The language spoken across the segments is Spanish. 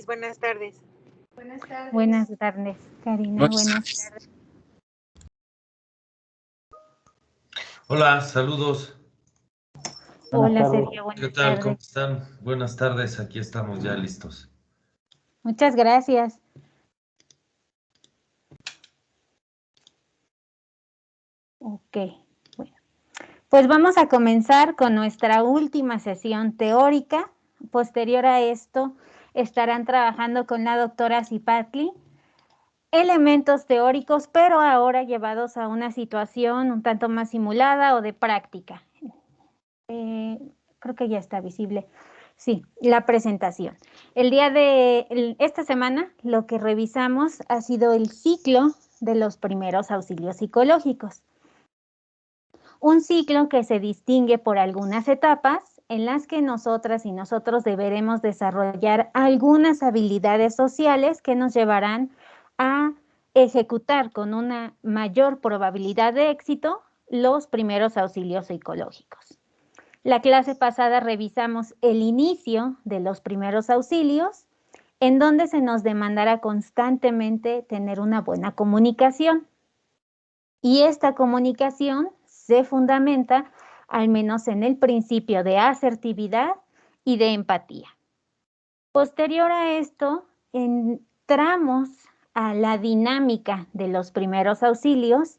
Buenas tardes. Buenas tardes, Karina. Buenas tardes. Hola, saludos. Hola, Sergio. Buenas ¿Qué tal? tardes. ¿Cómo están? Buenas tardes, aquí estamos ya listos. Muchas gracias. Ok, bueno. Pues vamos a comenzar con nuestra última sesión teórica. Posterior a esto, estarán trabajando con la doctora Zipatli elementos teóricos, pero ahora llevados a una situación un tanto más simulada o de práctica. Creo que ya está visible. Sí, la presentación. Esta semana lo que revisamos ha sido el ciclo de los primeros auxilios psicológicos. Un ciclo que se distingue por algunas etapas en las que nosotras y nosotros deberemos desarrollar algunas habilidades sociales que nos llevarán a ejecutar con una mayor probabilidad de éxito los primeros auxilios psicológicos. La clase pasada revisamos el inicio de los primeros auxilios, en donde se nos demandará constantemente tener una buena comunicación. Y esta comunicación se fundamenta al menos en el principio de asertividad y de empatía. Posterior a esto, entramos a la dinámica de los primeros auxilios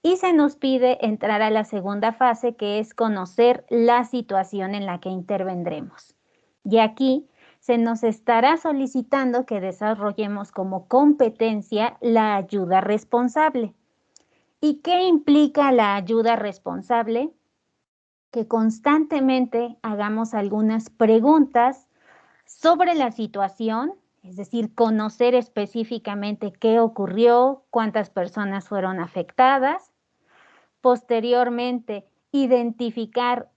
y se nos pide entrar a la segunda fase, que es conocer la situación en la que intervendremos. Y aquí se nos estará solicitando que desarrollemos como competencia la ayuda responsable. ¿Y qué implica la ayuda responsable? Que constantemente hagamos algunas preguntas sobre la situación, es decir, conocer específicamente qué ocurrió, cuántas personas fueron afectadas. Posteriormente, identificar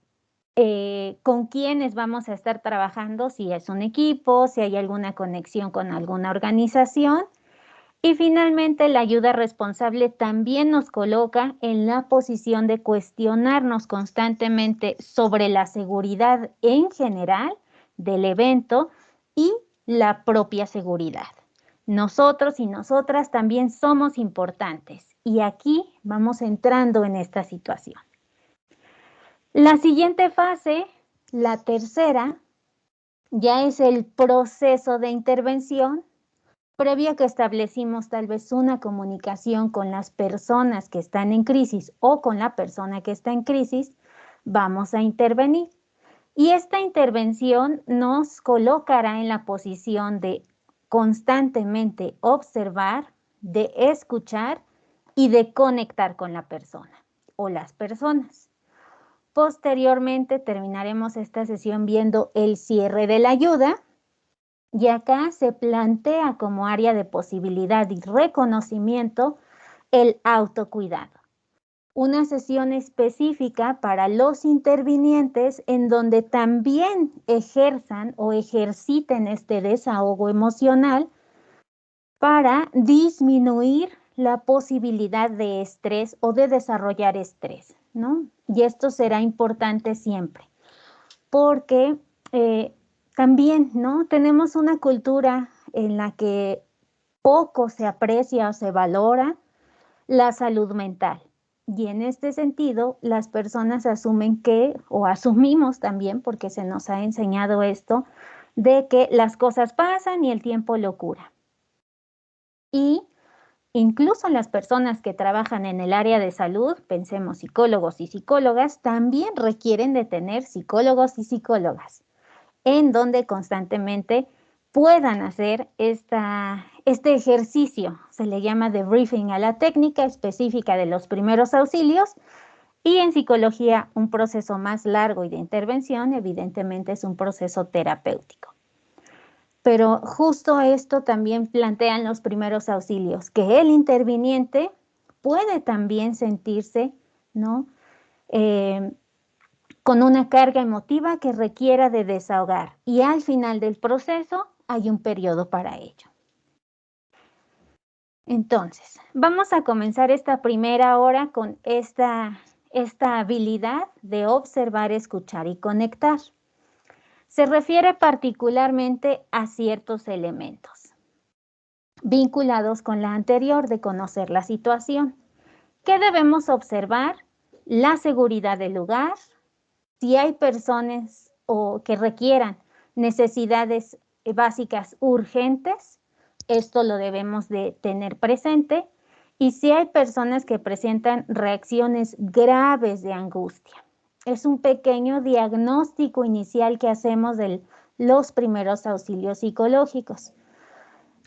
con quiénes vamos a estar trabajando, si es un equipo, si hay alguna conexión con alguna organización. Y finalmente, la ayuda responsable también nos coloca en la posición de cuestionarnos constantemente sobre la seguridad en general del evento y la propia seguridad. Nosotros y nosotras también somos importantes y aquí vamos entrando en esta situación. La siguiente fase, la tercera, ya es el proceso de intervención. Previo a que establecimos tal vez una comunicación con las personas que están en crisis o con la persona que está en crisis, vamos a intervenir. Y esta intervención nos colocará en la posición de constantemente observar, de escuchar y de conectar con la persona o las personas. Posteriormente terminaremos esta sesión viendo el cierre de la ayuda. Y acá se plantea como área de posibilidad y reconocimiento el autocuidado. Una sesión específica para los intervinientes en donde también ejerzan o ejerciten este desahogo emocional para disminuir la posibilidad de estrés o de desarrollar estrés, ¿no? Y esto será importante siempre, porque también, ¿no? Tenemos una cultura en la que poco se aprecia o se valora la salud mental. Y en este sentido, las personas asumen que, o asumimos también, porque se nos ha enseñado esto, de que las cosas pasan y el tiempo lo cura. Y incluso las personas que trabajan en el área de salud, pensemos psicólogos y psicólogas, también requieren de tener psicólogos y psicólogas en donde constantemente puedan hacer este ejercicio. Se le llama debriefing a la técnica específica de los primeros auxilios y en psicología un proceso más largo y de intervención evidentemente es un proceso terapéutico. Pero justo esto también plantean los primeros auxilios, que el interviniente puede también sentirse, ¿no? Con una carga emotiva que requiera de desahogar y al final del proceso hay un periodo para ello. Entonces, vamos a comenzar esta primera hora con esta habilidad de observar, escuchar y conectar. Se refiere particularmente a ciertos elementos vinculados con la anterior de conocer la situación. ¿Qué debemos observar? La seguridad del lugar, si hay personas o que requieran necesidades básicas urgentes, esto lo debemos de tener presente, y si hay personas que presentan reacciones graves de angustia. Es un pequeño diagnóstico inicial que hacemos de los primeros auxilios psicológicos.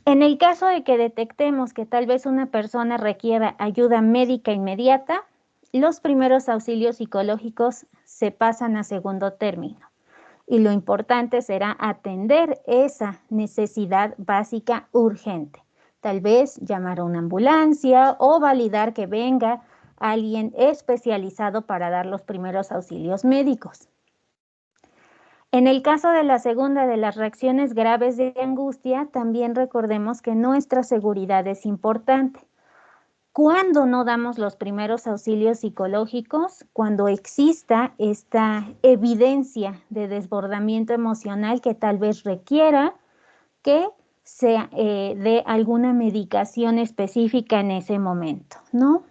En el caso de que detectemos que tal vez una persona requiera ayuda médica inmediata, los primeros auxilios psicológicos se pasan a segundo término y lo importante será atender esa necesidad básica urgente. Tal vez llamar a una ambulancia o validar que venga alguien especializado para dar los primeros auxilios médicos. En el caso de la segunda, de las reacciones graves de angustia, también recordemos que nuestra seguridad es importante. ¿Cuándo no damos los primeros auxilios psicológicos? Cuando exista esta evidencia de desbordamiento emocional que tal vez requiera que se dé alguna medicación específica en ese momento, ¿no?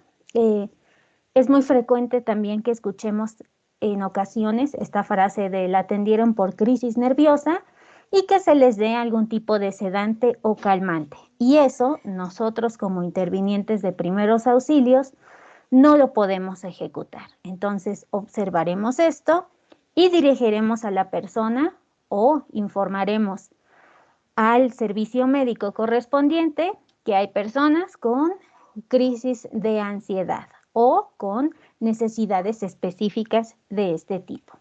Es muy frecuente también que escuchemos en ocasiones esta frase de la atendieron por crisis nerviosa y que se les dé algún tipo de sedante o calmante. Y eso nosotros como intervinientes de primeros auxilios no lo podemos ejecutar. Entonces observaremos esto y dirigiremos a la persona o informaremos al servicio médico correspondiente que hay personas con crisis de ansiedad o con necesidades específicas de este tipo.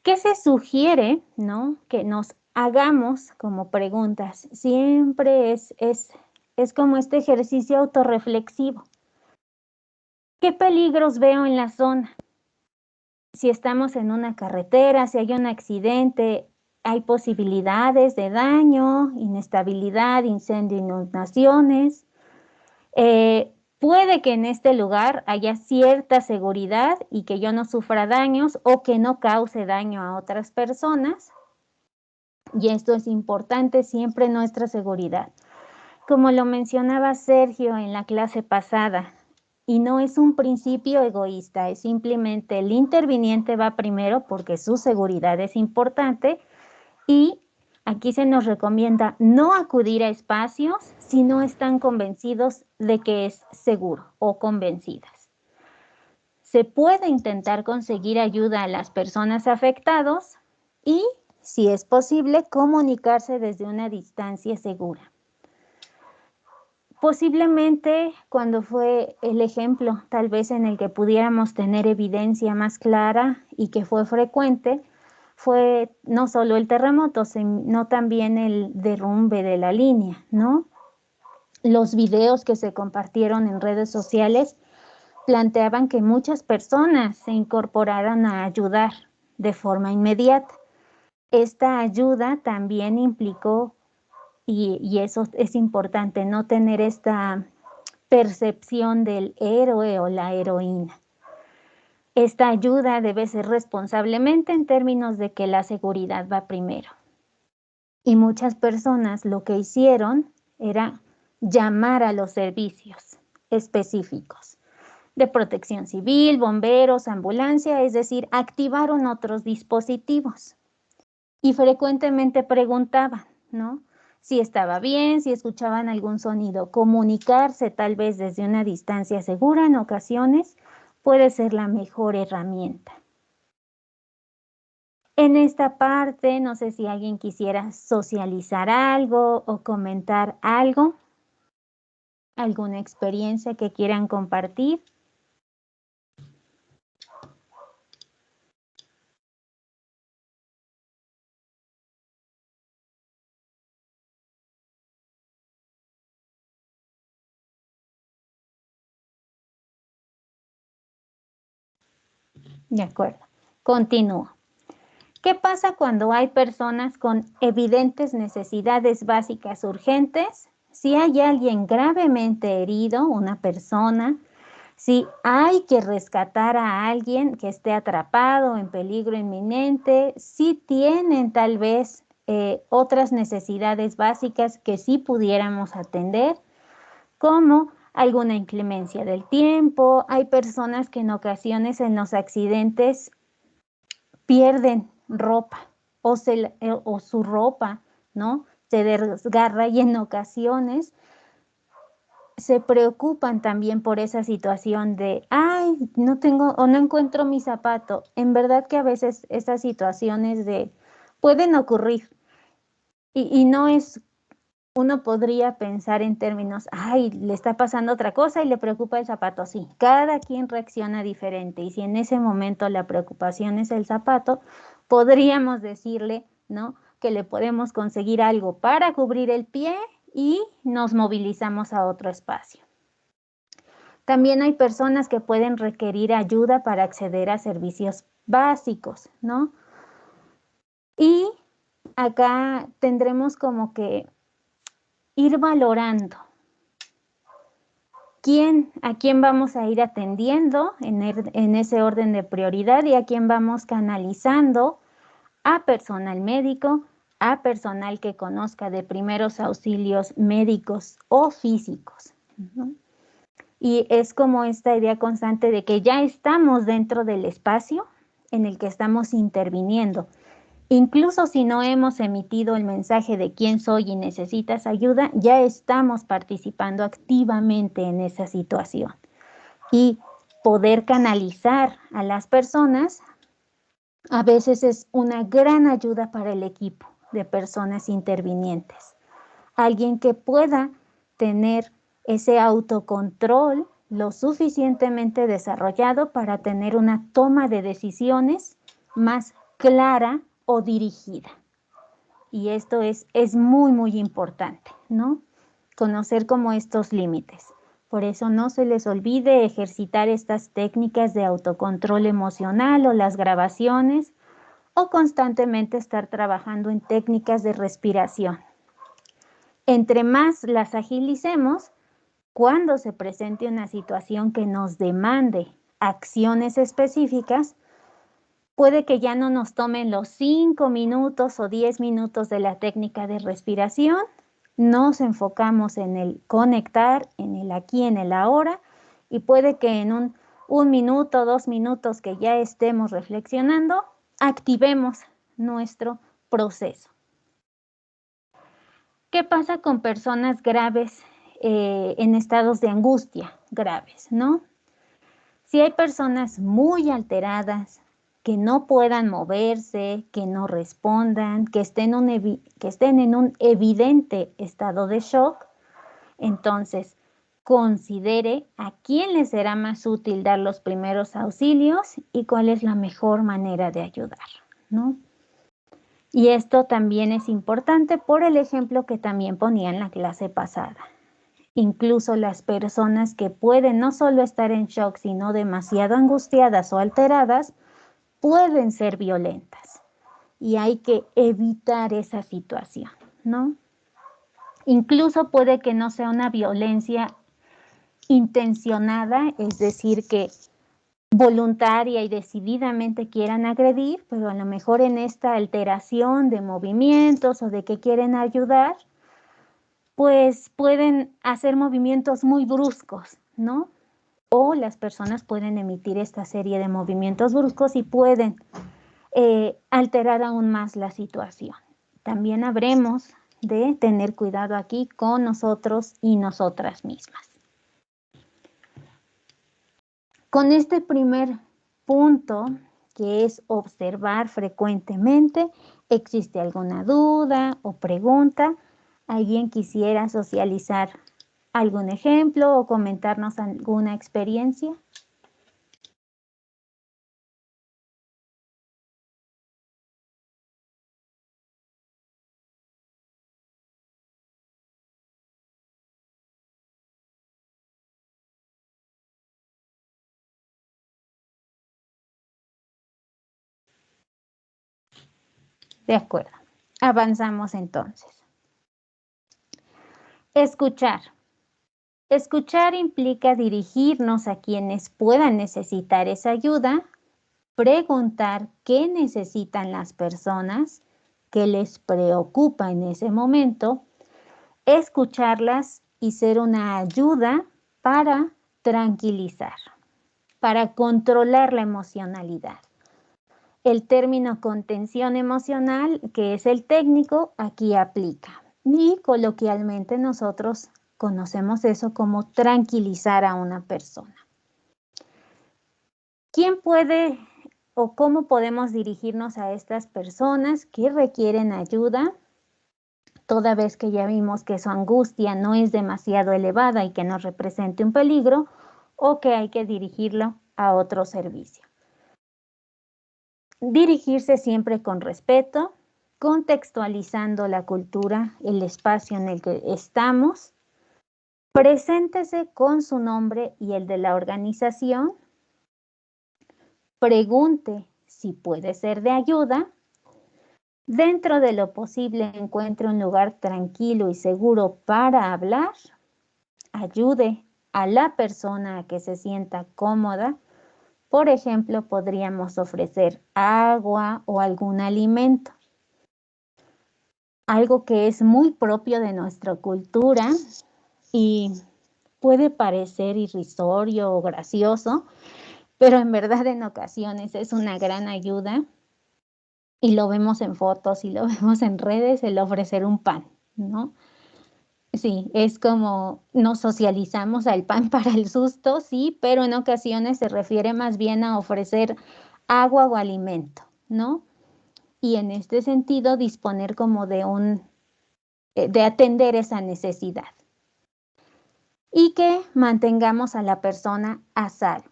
¿Qué se sugiere, no? Que nos hagamos como preguntas. Siempre es como este ejercicio autorreflexivo. ¿Qué peligros veo en la zona? Si estamos en una carretera, si hay un accidente, hay posibilidades de daño, inestabilidad, incendio, inundaciones. Puede que en este lugar haya cierta seguridad y que yo no sufra daños o que no cause daño a otras personas. Y esto es importante, siempre nuestra seguridad. Como lo mencionaba Sergio en la clase pasada, y no es un principio egoísta, es simplemente el interviniente va primero porque su seguridad es importante y aquí se nos recomienda no acudir a espacios si no están convencidos de que es seguro o convencidas. Se puede intentar conseguir ayuda a las personas afectadas y, si es posible, comunicarse desde una distancia segura. Posiblemente cuando fue el ejemplo, tal vez en el que pudiéramos tener evidencia más clara y que fue frecuente, fue no solo el terremoto, sino también el derrumbe de la línea, ¿no? Los videos que se compartieron en redes sociales planteaban que muchas personas se incorporaran a ayudar de forma inmediata. Esta ayuda también implicó, y eso es importante, no tener esta percepción del héroe o la heroína. Esta ayuda debe ser responsablemente en términos de que la seguridad va primero. Y muchas personas lo que hicieron era llamar a los servicios específicos de protección civil, bomberos, ambulancia, es decir, activaron otros dispositivos. Y frecuentemente preguntaban, ¿no? Si estaba bien, si escuchaban algún sonido. Comunicarse tal vez desde una distancia segura en ocasiones puede ser la mejor herramienta. En esta parte, no sé si alguien quisiera socializar algo o comentar algo, alguna experiencia que quieran compartir. De acuerdo, continúo. ¿Qué pasa cuando hay personas con evidentes necesidades básicas urgentes? Si hay alguien gravemente herido, una persona, Si hay que rescatar a alguien que esté atrapado en peligro inminente, si tienen tal vez otras necesidades básicas que sí pudiéramos atender, como alguna inclemencia del tiempo. Hay personas que en ocasiones en los accidentes pierden ropa o su ropa, ¿no? Se desgarra y en ocasiones se preocupan también por esa situación de, ay, no tengo o no encuentro mi zapato. En verdad que a veces esas situaciones pueden ocurrir y no es, uno podría pensar en términos, ay, le está pasando otra cosa y le preocupa el zapato. Sí, cada quien reacciona diferente y si en ese momento la preocupación es el zapato, podríamos decirle, ¿no? Que le podemos conseguir algo para cubrir el pie y nos movilizamos a otro espacio. También hay personas que pueden requerir ayuda para acceder a servicios básicos, ¿no? Y acá tendremos como que ir valorando a quién vamos a ir atendiendo en ese orden de prioridad y a quién vamos canalizando a personal médico, a personal que conozca de primeros auxilios médicos o físicos, ¿no? Y es como esta idea constante de que ya estamos dentro del espacio en el que estamos interviniendo. Incluso si no hemos emitido el mensaje de quién soy y necesitas ayuda, ya estamos participando activamente en esa situación. Y poder canalizar a las personas a veces es una gran ayuda para el equipo de personas intervinientes. Alguien que pueda tener ese autocontrol lo suficientemente desarrollado para tener una toma de decisiones más clara o dirigida. Y esto es muy, muy importante, ¿no? Conocer como estos límites. Por eso no se les olvide ejercitar estas técnicas de autocontrol emocional o las grabaciones o constantemente estar trabajando en técnicas de respiración. Entre más las agilicemos, cuando se presente una situación que nos demande acciones específicas, puede que ya no nos tomen los 5 minutos o 10 minutos de la técnica de respiración. Nos enfocamos en el conectar, en el aquí, en el ahora, y puede que en un minuto, 2 minutos que ya estemos reflexionando, activemos nuestro proceso. ¿Qué pasa con personas graves en estados de angustia graves, no? Si hay personas muy alteradas, que no puedan moverse, que no respondan, que estén en un evidente estado de shock, entonces considere a quién le será más útil dar los primeros auxilios y cuál es la mejor manera de ayudar, ¿no? Y esto también es importante por el ejemplo que también ponía en la clase pasada. Incluso las personas que pueden no solo estar en shock, sino demasiado angustiadas o alteradas, pueden ser violentas. Y hay que evitar esa situación, ¿no? Incluso puede que no sea una violencia intencionada, es decir, que voluntaria y decididamente quieran agredir, pero a lo mejor en esta alteración de movimientos o de que quieren ayudar, pues pueden hacer movimientos muy bruscos, ¿no? O las personas pueden emitir esta serie de movimientos bruscos y pueden alterar aún más la situación. También habremos de tener cuidado aquí con nosotros y nosotras mismas. Con este primer punto, que es observar frecuentemente, ¿existe alguna duda o pregunta? ¿Alguien quisiera socializar algún ejemplo o comentarnos alguna experiencia? De acuerdo. Avanzamos entonces. Escuchar. Escuchar implica dirigirnos a quienes puedan necesitar esa ayuda, preguntar qué necesitan las personas, qué les preocupa en ese momento, escucharlas y ser una ayuda para tranquilizar, para controlar la emocionalidad. El término contención emocional, que es el técnico, aquí aplica. Y coloquialmente nosotros conocemos eso como tranquilizar a una persona. ¿Quién puede o cómo podemos dirigirnos a estas personas que requieren ayuda? Toda vez que ya vimos que su angustia no es demasiado elevada y que no represente un peligro, o que hay que dirigirlo a otro servicio. Dirigirse siempre con respeto, contextualizando la cultura, el espacio en el que estamos. Preséntese con su nombre y el de la organización. Pregunte si puede ser de ayuda. Dentro de lo posible, encuentre un lugar tranquilo y seguro para hablar. Ayude a la persona a que se sienta cómoda. Por ejemplo, podríamos ofrecer agua o algún alimento. Algo que es muy propio de nuestra cultura y puede parecer irrisorio o gracioso, pero en verdad en ocasiones es una gran ayuda y lo vemos en fotos y lo vemos en redes, el ofrecer un pan, ¿no? Sí, es como nos socializamos al pan para el susto, sí, pero en ocasiones se refiere más bien a ofrecer agua o alimento, ¿no? Y en este sentido disponer como de atender esa necesidad. Y que mantengamos a la persona a salvo,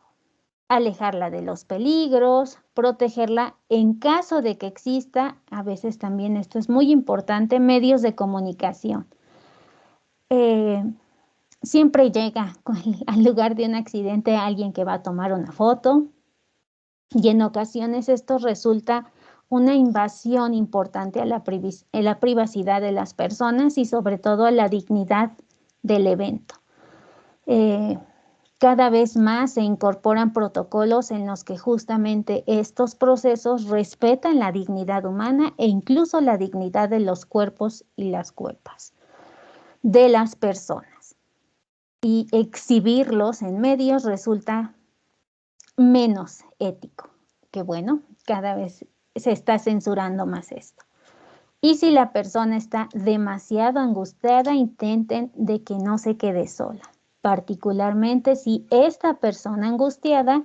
alejarla de los peligros, protegerla en caso de que exista, a veces también esto es muy importante, medios de comunicación. Siempre llega al lugar de un accidente alguien que va a tomar una foto y en ocasiones esto resulta una invasión importante a la privacidad de las personas y sobre todo a la dignidad del evento. Cada vez más se incorporan protocolos en los que justamente estos procesos respetan la dignidad humana e incluso la dignidad de los cuerpos y las cuerpos de las personas. Y exhibirlos en medios resulta menos ético, que bueno, cada vez se está censurando más esto. Y si la persona está demasiado angustiada, intenten de que no se quede sola, particularmente si esta persona angustiada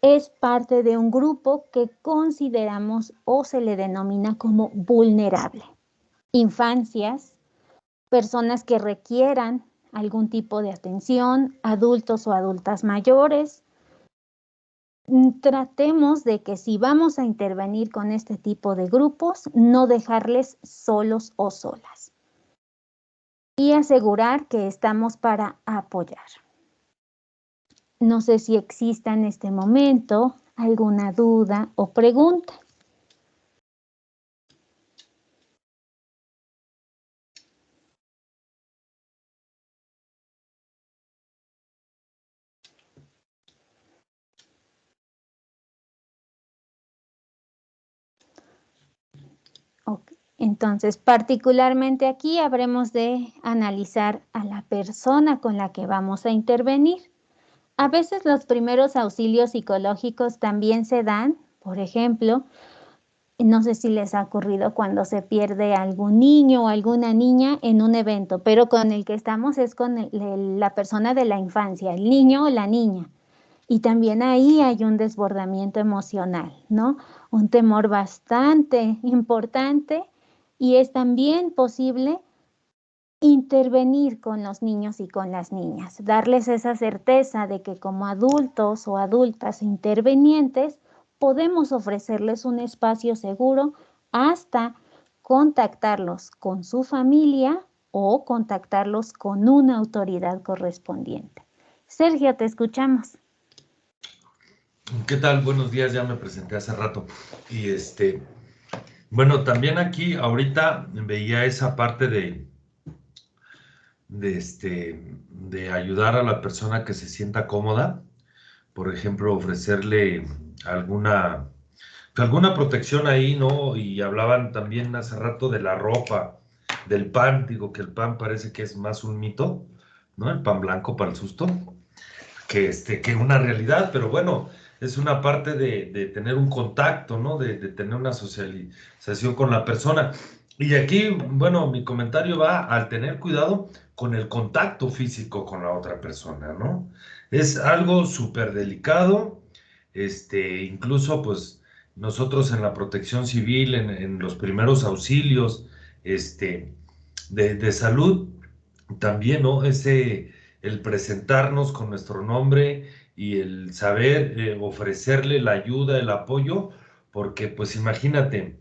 es parte de un grupo que consideramos o se le denomina como vulnerable. Infancias, personas que requieran algún tipo de atención, adultos o adultas mayores. Tratemos de que si vamos a intervenir con este tipo de grupos, no dejarles solos o solas. Y asegurar que estamos para apoyar. No sé si exista en este momento alguna duda o pregunta. Okay. Entonces, particularmente aquí habremos de analizar a la persona con la que vamos a intervenir. A veces los primeros auxilios psicológicos también se dan, por ejemplo, no sé si les ha ocurrido cuando se pierde algún niño o alguna niña en un evento, pero con el que estamos es con la persona de la infancia, el niño o la niña. Y también ahí hay un desbordamiento emocional, ¿no? Un temor bastante importante y es también posible intervenir con los niños y con las niñas, darles esa certeza de que como adultos o adultas intervenientes podemos ofrecerles un espacio seguro hasta contactarlos con su familia o contactarlos con una autoridad correspondiente. Sergio, te escuchamos. ¿Qué tal? Buenos días, ya me presenté hace rato. Y bueno, también aquí ahorita veía esa parte de ayudar a la persona que se sienta cómoda. Por ejemplo, ofrecerle alguna, alguna protección ahí, ¿no? Y hablaban también hace rato de la ropa, del pan, digo que el pan parece que es más un mito, ¿no? El pan blanco para el susto, que una realidad, pero bueno, es una parte de tener un contacto, ¿no? De tener una socialización con la persona. Y aquí, bueno, mi comentario va al tener cuidado con el contacto físico con la otra persona, ¿no? Es algo súper delicado, incluso pues nosotros en la protección civil, en los primeros auxilios, de salud, también, ¿no? El presentarnos con nuestro nombre y el saber ofrecerle la ayuda, el apoyo, porque pues imagínate,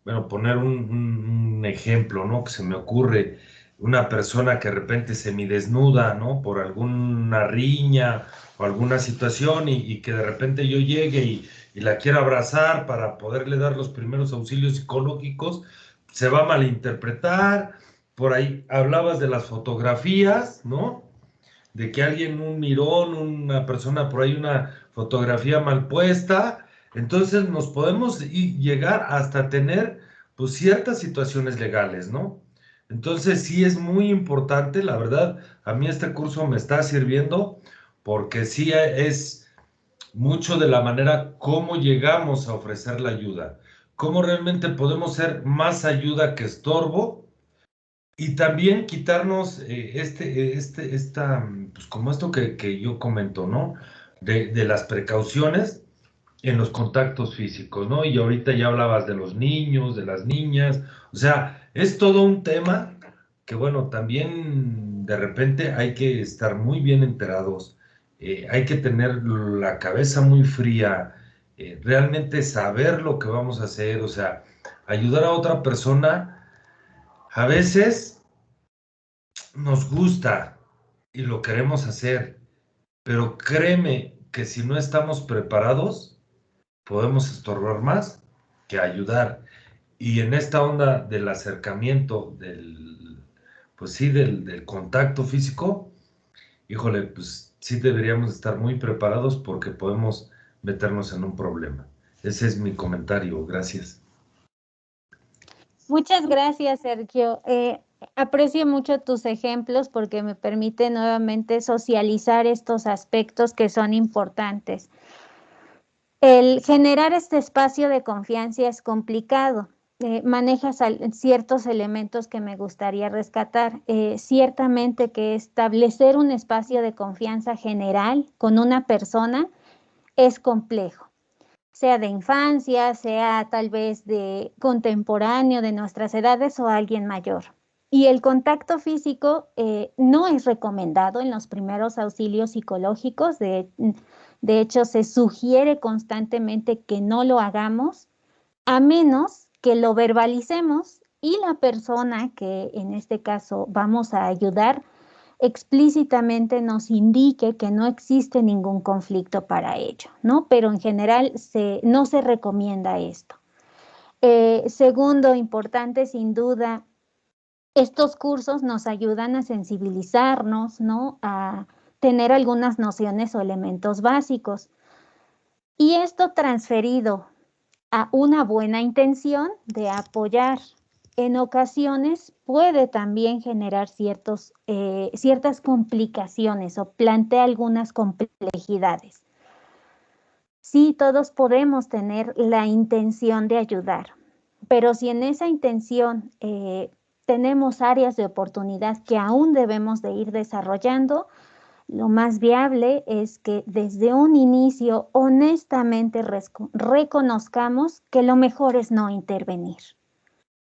bueno, poner un ejemplo, ¿no? Que se me ocurre, una persona que de repente semidesnuda, ¿no? Por alguna riña o alguna situación y que de repente yo llegue y la quiera abrazar para poderle dar los primeros auxilios psicológicos, se va a malinterpretar. Por ahí hablabas de las fotografías, ¿no? De que alguien, un mirón, una persona por ahí, una fotografía mal puesta. Entonces nos podemos llegar hasta tener pues ciertas situaciones legales, ¿no? Entonces sí es muy importante, la verdad, a mí este curso me está sirviendo porque sí es mucho de la manera cómo llegamos a ofrecer la ayuda, cómo realmente podemos ser más ayuda que estorbo y también quitarnos pues como esto que yo comento, ¿no? De las precauciones en los contactos físicos, ¿no? Y ahorita ya hablabas de los niños, de las niñas, o sea, es todo un tema que, bueno, también de repente hay que estar muy bien enterados, hay que tener la cabeza muy fría, realmente saber lo que vamos a hacer, o sea, ayudar a otra persona, a veces nos gusta y lo queremos hacer, pero créeme que si no estamos preparados, podemos estorbar más que ayudar. Y en esta onda del acercamiento, pues sí, del contacto físico, híjole, pues sí deberíamos estar muy preparados porque podemos meternos en un problema. Ese es mi comentario. Gracias. Muchas gracias, Sergio. Aprecio mucho tus ejemplos porque me permite nuevamente socializar estos aspectos que son importantes. El generar este espacio de confianza es complicado. Manejas ciertos elementos que me gustaría rescatar. Ciertamente que establecer un espacio de confianza general con una persona es complejo, sea de infancia, sea tal vez de contemporáneo de nuestras edades o alguien mayor. Y el contacto físico no es recomendado en los primeros auxilios psicológicos. De hecho, se sugiere constantemente que no lo hagamos a menos que lo verbalicemos y la persona que en este caso vamos a ayudar explícitamente nos indique que no existe ningún conflicto para ello, ¿no? Pero en general no se recomienda esto. Segundo, importante sin duda, estos cursos nos ayudan a sensibilizarnos, ¿no? A tener algunas nociones o elementos básicos. Y esto transferido a una buena intención de apoyar en ocasiones puede también generar ciertas complicaciones o plantea algunas complejidades. Sí, todos podemos tener la intención de ayudar, pero si en esa intención tenemos áreas de oportunidad que aún debemos de ir desarrollando, lo más viable es que desde un inicio honestamente reconozcamos que lo mejor es no intervenir.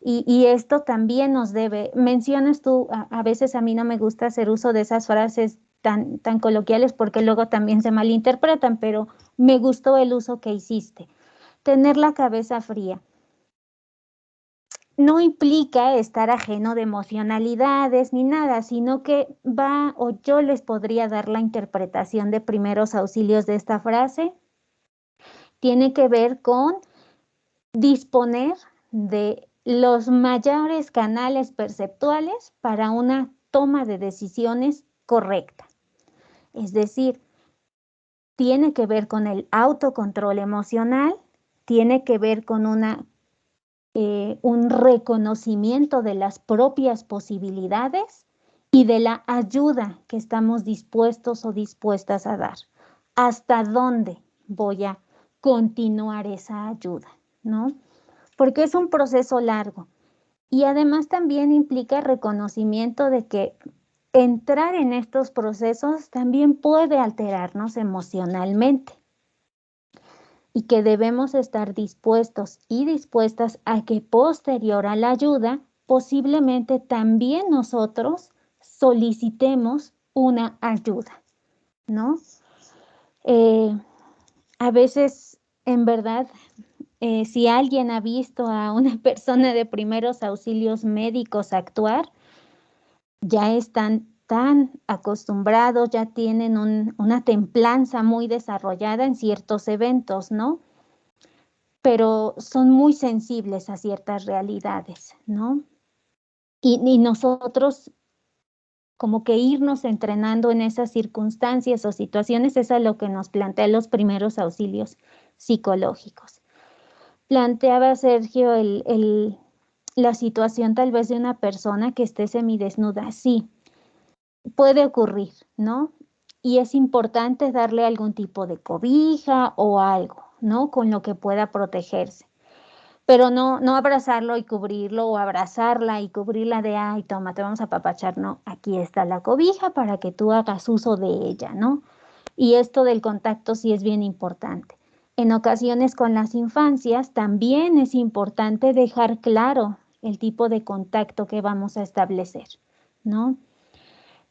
Y esto también nos debe, mencionas tú, a veces a mí no me gusta hacer uso de esas frases tan coloquiales porque luego también se malinterpretan, pero me gustó el uso que hiciste. Tener la cabeza fría no implica estar ajeno de emocionalidades ni nada, sino que va o yo les podría dar la interpretación de primeros auxilios de esta frase. Tiene que ver con disponer de los mayores canales perceptuales para una toma de decisiones correcta. Es decir, tiene que ver con el autocontrol emocional, tiene que ver con un reconocimiento de las propias posibilidades y de la ayuda que estamos dispuestos o dispuestas a dar. ¿Hasta dónde voy a continuar esa ayuda? ¿No? Porque es un proceso largo y además también implica reconocimiento de que entrar en estos procesos también puede alterarnos emocionalmente y que debemos estar dispuestos y dispuestas a que posterior a la ayuda, posiblemente también nosotros solicitemos una ayuda, ¿no? A veces, en verdad, si alguien ha visto a una persona de primeros auxilios médicos actuar, ya están tan acostumbrados, ya tienen una templanza muy desarrollada en ciertos eventos, ¿no? Pero son muy sensibles a ciertas realidades, ¿no? Y nosotros como que irnos entrenando en esas circunstancias o situaciones es a lo que nos plantea los primeros auxilios psicológicos. Planteaba Sergio la situación tal vez de una persona que esté semidesnuda. Sí, puede ocurrir, ¿no? Y es importante darle algún tipo de cobija o algo, ¿no? Con lo que pueda protegerse. Pero no abrazarlo y cubrirlo o abrazarla y cubrirla de, ay, toma, te vamos a apapachar. No, aquí está la cobija para que tú hagas uso de ella, ¿no? Y esto del contacto sí es bien importante. En ocasiones con las infancias también es importante dejar claro el tipo de contacto que vamos a establecer, ¿no?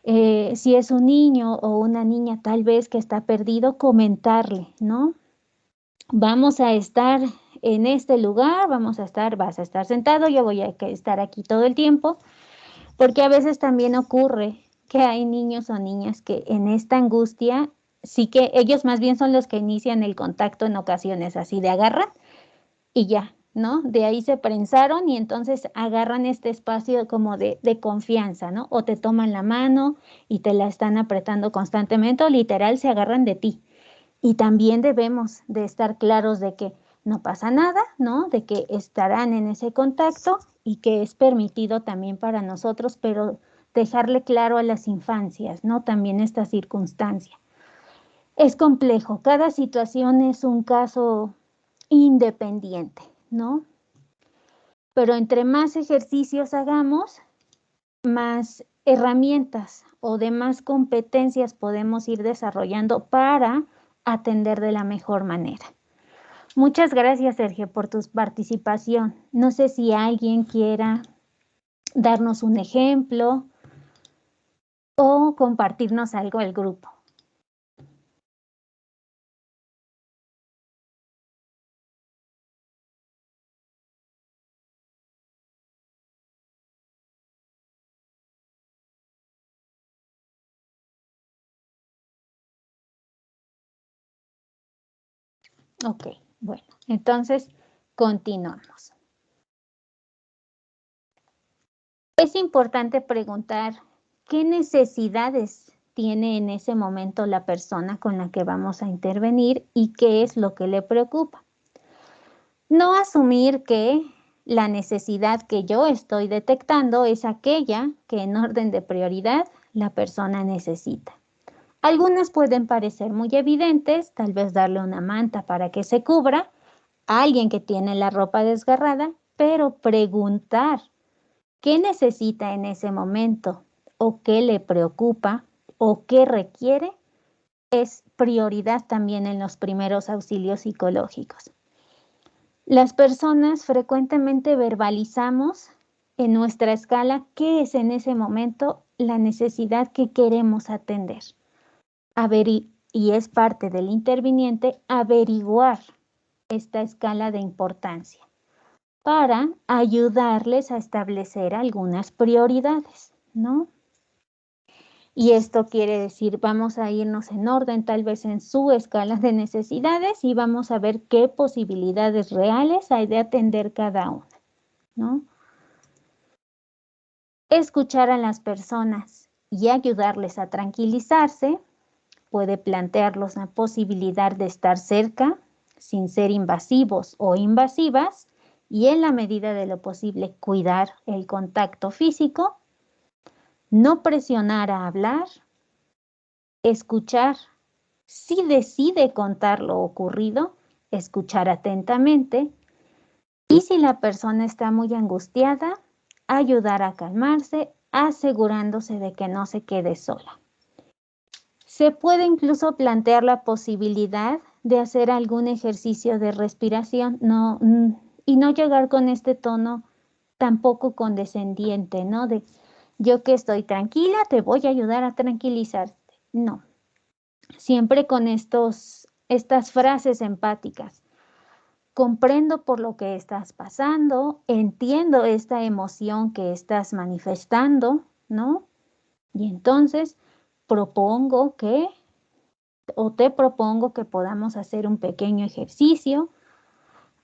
Si es un niño o una niña tal vez que está perdido, comentarle, ¿no? Vamos a estar en este lugar, vas a estar sentado, yo voy a estar aquí todo el tiempo, porque a veces también ocurre que hay niños o niñas que en esta angustia, sí que ellos más bien son los que inician el contacto en ocasiones, así de agarran y ya, ¿no? De ahí se prensaron y entonces agarran este espacio como de confianza, ¿no? O te toman la mano y te la están apretando constantemente o literal se agarran de ti. Y también debemos de estar claros de que no pasa nada, ¿no? De que estarán en ese contacto y que es permitido también para nosotros, pero dejarle claro a las infancias, ¿no? También esta circunstancia. Es complejo, cada situación es un caso independiente, ¿no? Pero entre más ejercicios hagamos, más herramientas o demás competencias podemos ir desarrollando para atender de la mejor manera. Muchas gracias, Sergio, por tu participación. No sé si alguien quiera darnos un ejemplo o compartirnos algo al grupo. Ok, bueno, entonces continuamos. Es importante preguntar qué necesidades tiene en ese momento la persona con la que vamos a intervenir y qué es lo que le preocupa. No asumir que la necesidad que yo estoy detectando es aquella que en orden de prioridad la persona necesita. Algunas pueden parecer muy evidentes, tal vez darle una manta para que se cubra, a alguien que tiene la ropa desgarrada, pero preguntar qué necesita en ese momento o qué le preocupa o qué requiere es prioridad también en los primeros auxilios psicológicos. Las personas frecuentemente verbalizamos en nuestra escala qué es en ese momento la necesidad que queremos atender. Y es parte del interviniente averiguar esta escala de importancia para ayudarles a establecer algunas prioridades, ¿no? Y esto quiere decir, vamos a irnos en orden, tal vez en su escala de necesidades y vamos a ver qué posibilidades reales hay de atender cada una, ¿no? escuchar a las personas y ayudarles a tranquilizarse. Puede plantearlos la posibilidad de estar cerca sin ser invasivos o invasivas y en la medida de lo posible cuidar el contacto físico, no presionar a hablar, escuchar. Si decide contar lo ocurrido, escuchar atentamente y si la persona está muy angustiada, ayudar a calmarse, asegurándose de que no se quede sola. Se puede incluso plantear la posibilidad de hacer algún ejercicio de respiración y no llegar con este tono tampoco condescendiente, ¿no? De yo que estoy tranquila, te voy a ayudar a tranquilizarte. No, siempre con estas frases empáticas. Comprendo por lo que estás pasando, entiendo esta emoción que estás manifestando, ¿no? Y entonces te propongo que podamos hacer un pequeño ejercicio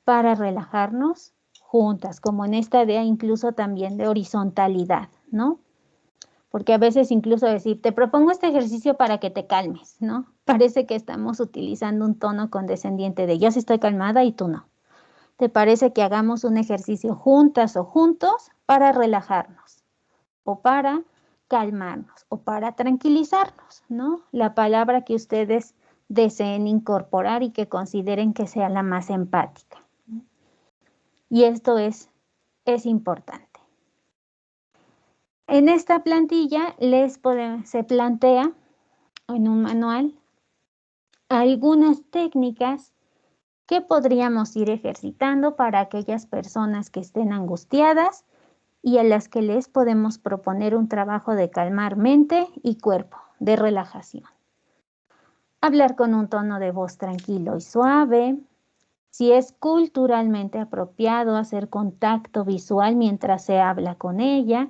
para relajarnos juntas, como en esta idea incluso también de horizontalidad, ¿no? Porque a veces incluso decir, te propongo este ejercicio para que te calmes, ¿no? Parece que estamos utilizando un tono condescendiente de yo sí estoy calmada y tú no. ¿Te parece que hagamos un ejercicio juntas o juntos para relajarnos o para calmarnos o para tranquilizarnos, ¿no? La palabra que ustedes deseen incorporar y que consideren que sea la más empática. Y esto es importante. En esta plantilla se plantea en un manual algunas técnicas que podríamos ir ejercitando para aquellas personas que estén angustiadas y a las que les podemos proponer un trabajo de calmar mente y cuerpo, de relajación. Hablar con un tono de voz tranquilo y suave. Si es culturalmente apropiado hacer contacto visual mientras se habla con ella.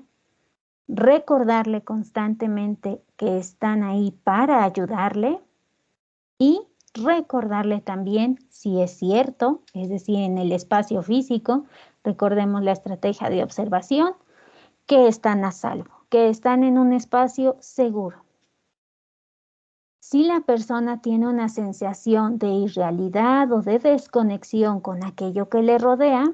Recordarle constantemente que están ahí para ayudarle y recordarle también si es cierto, es decir, en el espacio físico, recordemos la estrategia de observación, que están a salvo, que están en un espacio seguro. Si la persona tiene una sensación de irrealidad o de desconexión con aquello que le rodea,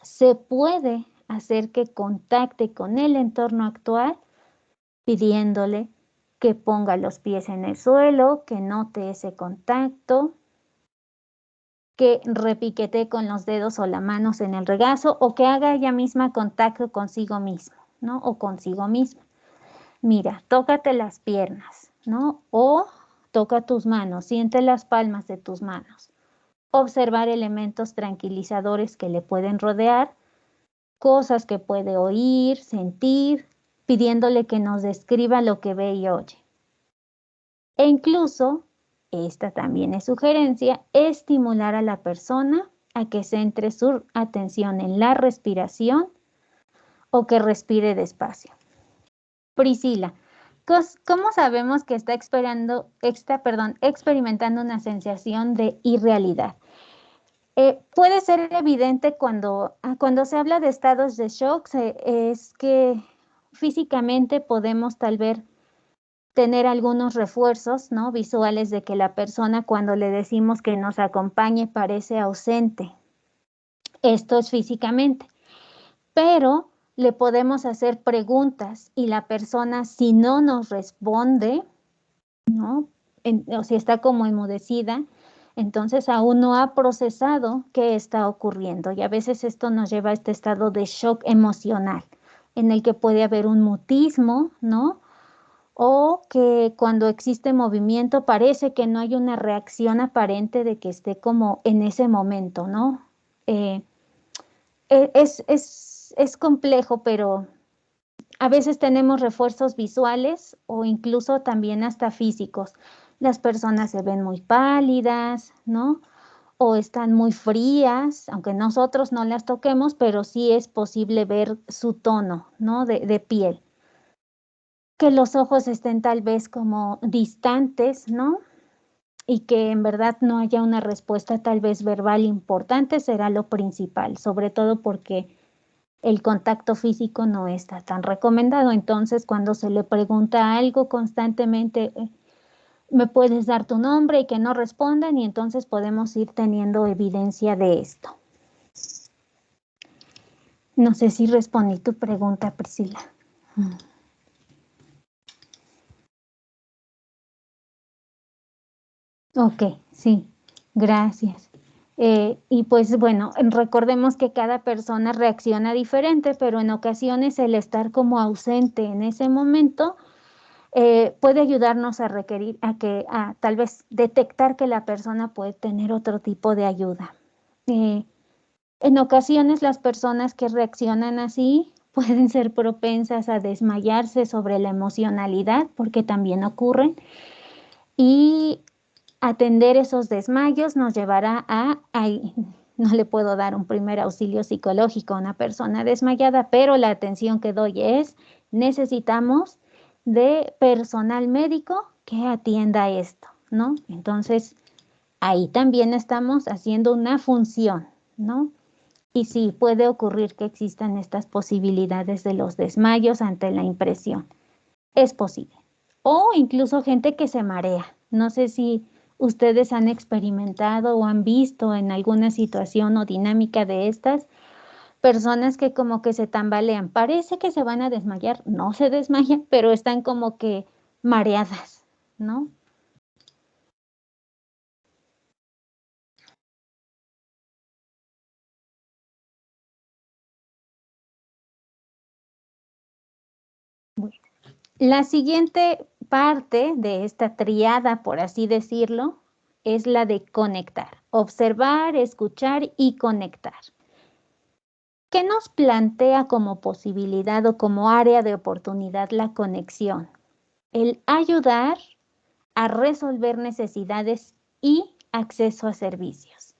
se puede hacer que contacte con el entorno actual pidiéndole que ponga los pies en el suelo, que note ese contacto, que repiquetee con los dedos o las manos en el regazo o que haga ella misma contacto consigo mismo, ¿no? O consigo misma. Mira, tócate las piernas, ¿no? O toca tus manos, siente las palmas de tus manos. Observar elementos tranquilizadores que le pueden rodear, cosas que puede oír, sentir, pidiéndole que nos describa lo que ve y oye. E incluso, esta también es sugerencia, estimular a la persona a que centre su atención en la respiración o que respire despacio. Priscila, ¿cómo sabemos que está experimentando una sensación de irrealidad? Puede ser evidente cuando se habla de estados de shock, es que físicamente podemos tal vez tener algunos refuerzos, ¿no? Visuales de que la persona cuando le decimos que nos acompañe parece ausente. Esto es físicamente, pero le podemos hacer preguntas y la persona si no nos responde, ¿no? O si está como enmudecida, entonces aún no ha procesado qué está ocurriendo y a veces esto nos lleva a este estado de shock emocional en el que puede haber un mutismo, ¿no? O que cuando existe movimiento parece que no hay una reacción aparente de que esté como en ese momento, ¿no? Es complejo, pero a veces tenemos refuerzos visuales o incluso también hasta físicos. Las personas se ven muy pálidas, ¿no? O están muy frías, aunque nosotros no las toquemos, pero sí es posible ver su tono, ¿no? De piel. Que los ojos estén tal vez como distantes, ¿no? Y que en verdad no haya una respuesta tal vez verbal importante será lo principal, sobre todo porque el contacto físico no está tan recomendado. Entonces, cuando se le pregunta algo constantemente, ¿me puedes dar tu nombre? Y que no respondan, y entonces podemos ir teniendo evidencia de esto. No sé si respondí tu pregunta, Priscila. Ok, sí, gracias. Y pues bueno, recordemos que cada persona reacciona diferente, pero en ocasiones el estar como ausente en ese momento puede ayudarnos a tal vez detectar que la persona puede tener otro tipo de ayuda. En ocasiones las personas que reaccionan así pueden ser propensas a desmayarse sobre la emocionalidad, porque también ocurren, y atender esos desmayos nos llevará no le puedo dar un primer auxilio psicológico a una persona desmayada, pero la atención que doy es, necesitamos de personal médico que atienda esto, ¿no? Entonces, ahí también estamos haciendo una función, ¿no? Y sí, puede ocurrir que existan estas posibilidades de los desmayos ante la impresión. Es posible. O incluso gente que se marea. No sé si ustedes han experimentado o han visto en alguna situación o dinámica de estas personas que como que se tambalean. Parece que se van a desmayar, no se desmayan, pero están como que mareadas, ¿no? La siguiente parte de esta triada, por así decirlo, es la de conectar. Observar, escuchar y conectar. ¿Qué nos plantea como posibilidad o como área de oportunidad la conexión? El ayudar a resolver necesidades y acceso a servicios.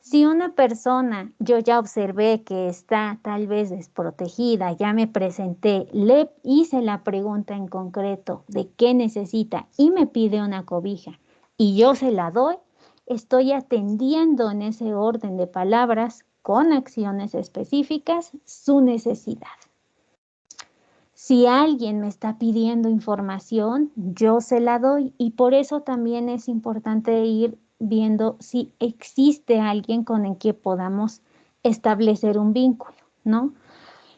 Si una persona, yo ya observé que está tal vez desprotegida, ya me presenté, le hice la pregunta en concreto de qué necesita y me pide una cobija y yo se la doy, estoy atendiendo en ese orden de palabras con acciones específicas su necesidad. Si alguien me está pidiendo información, yo se la doy, y por eso también es importante ir viendo si existe alguien con el que podamos establecer un vínculo, ¿no?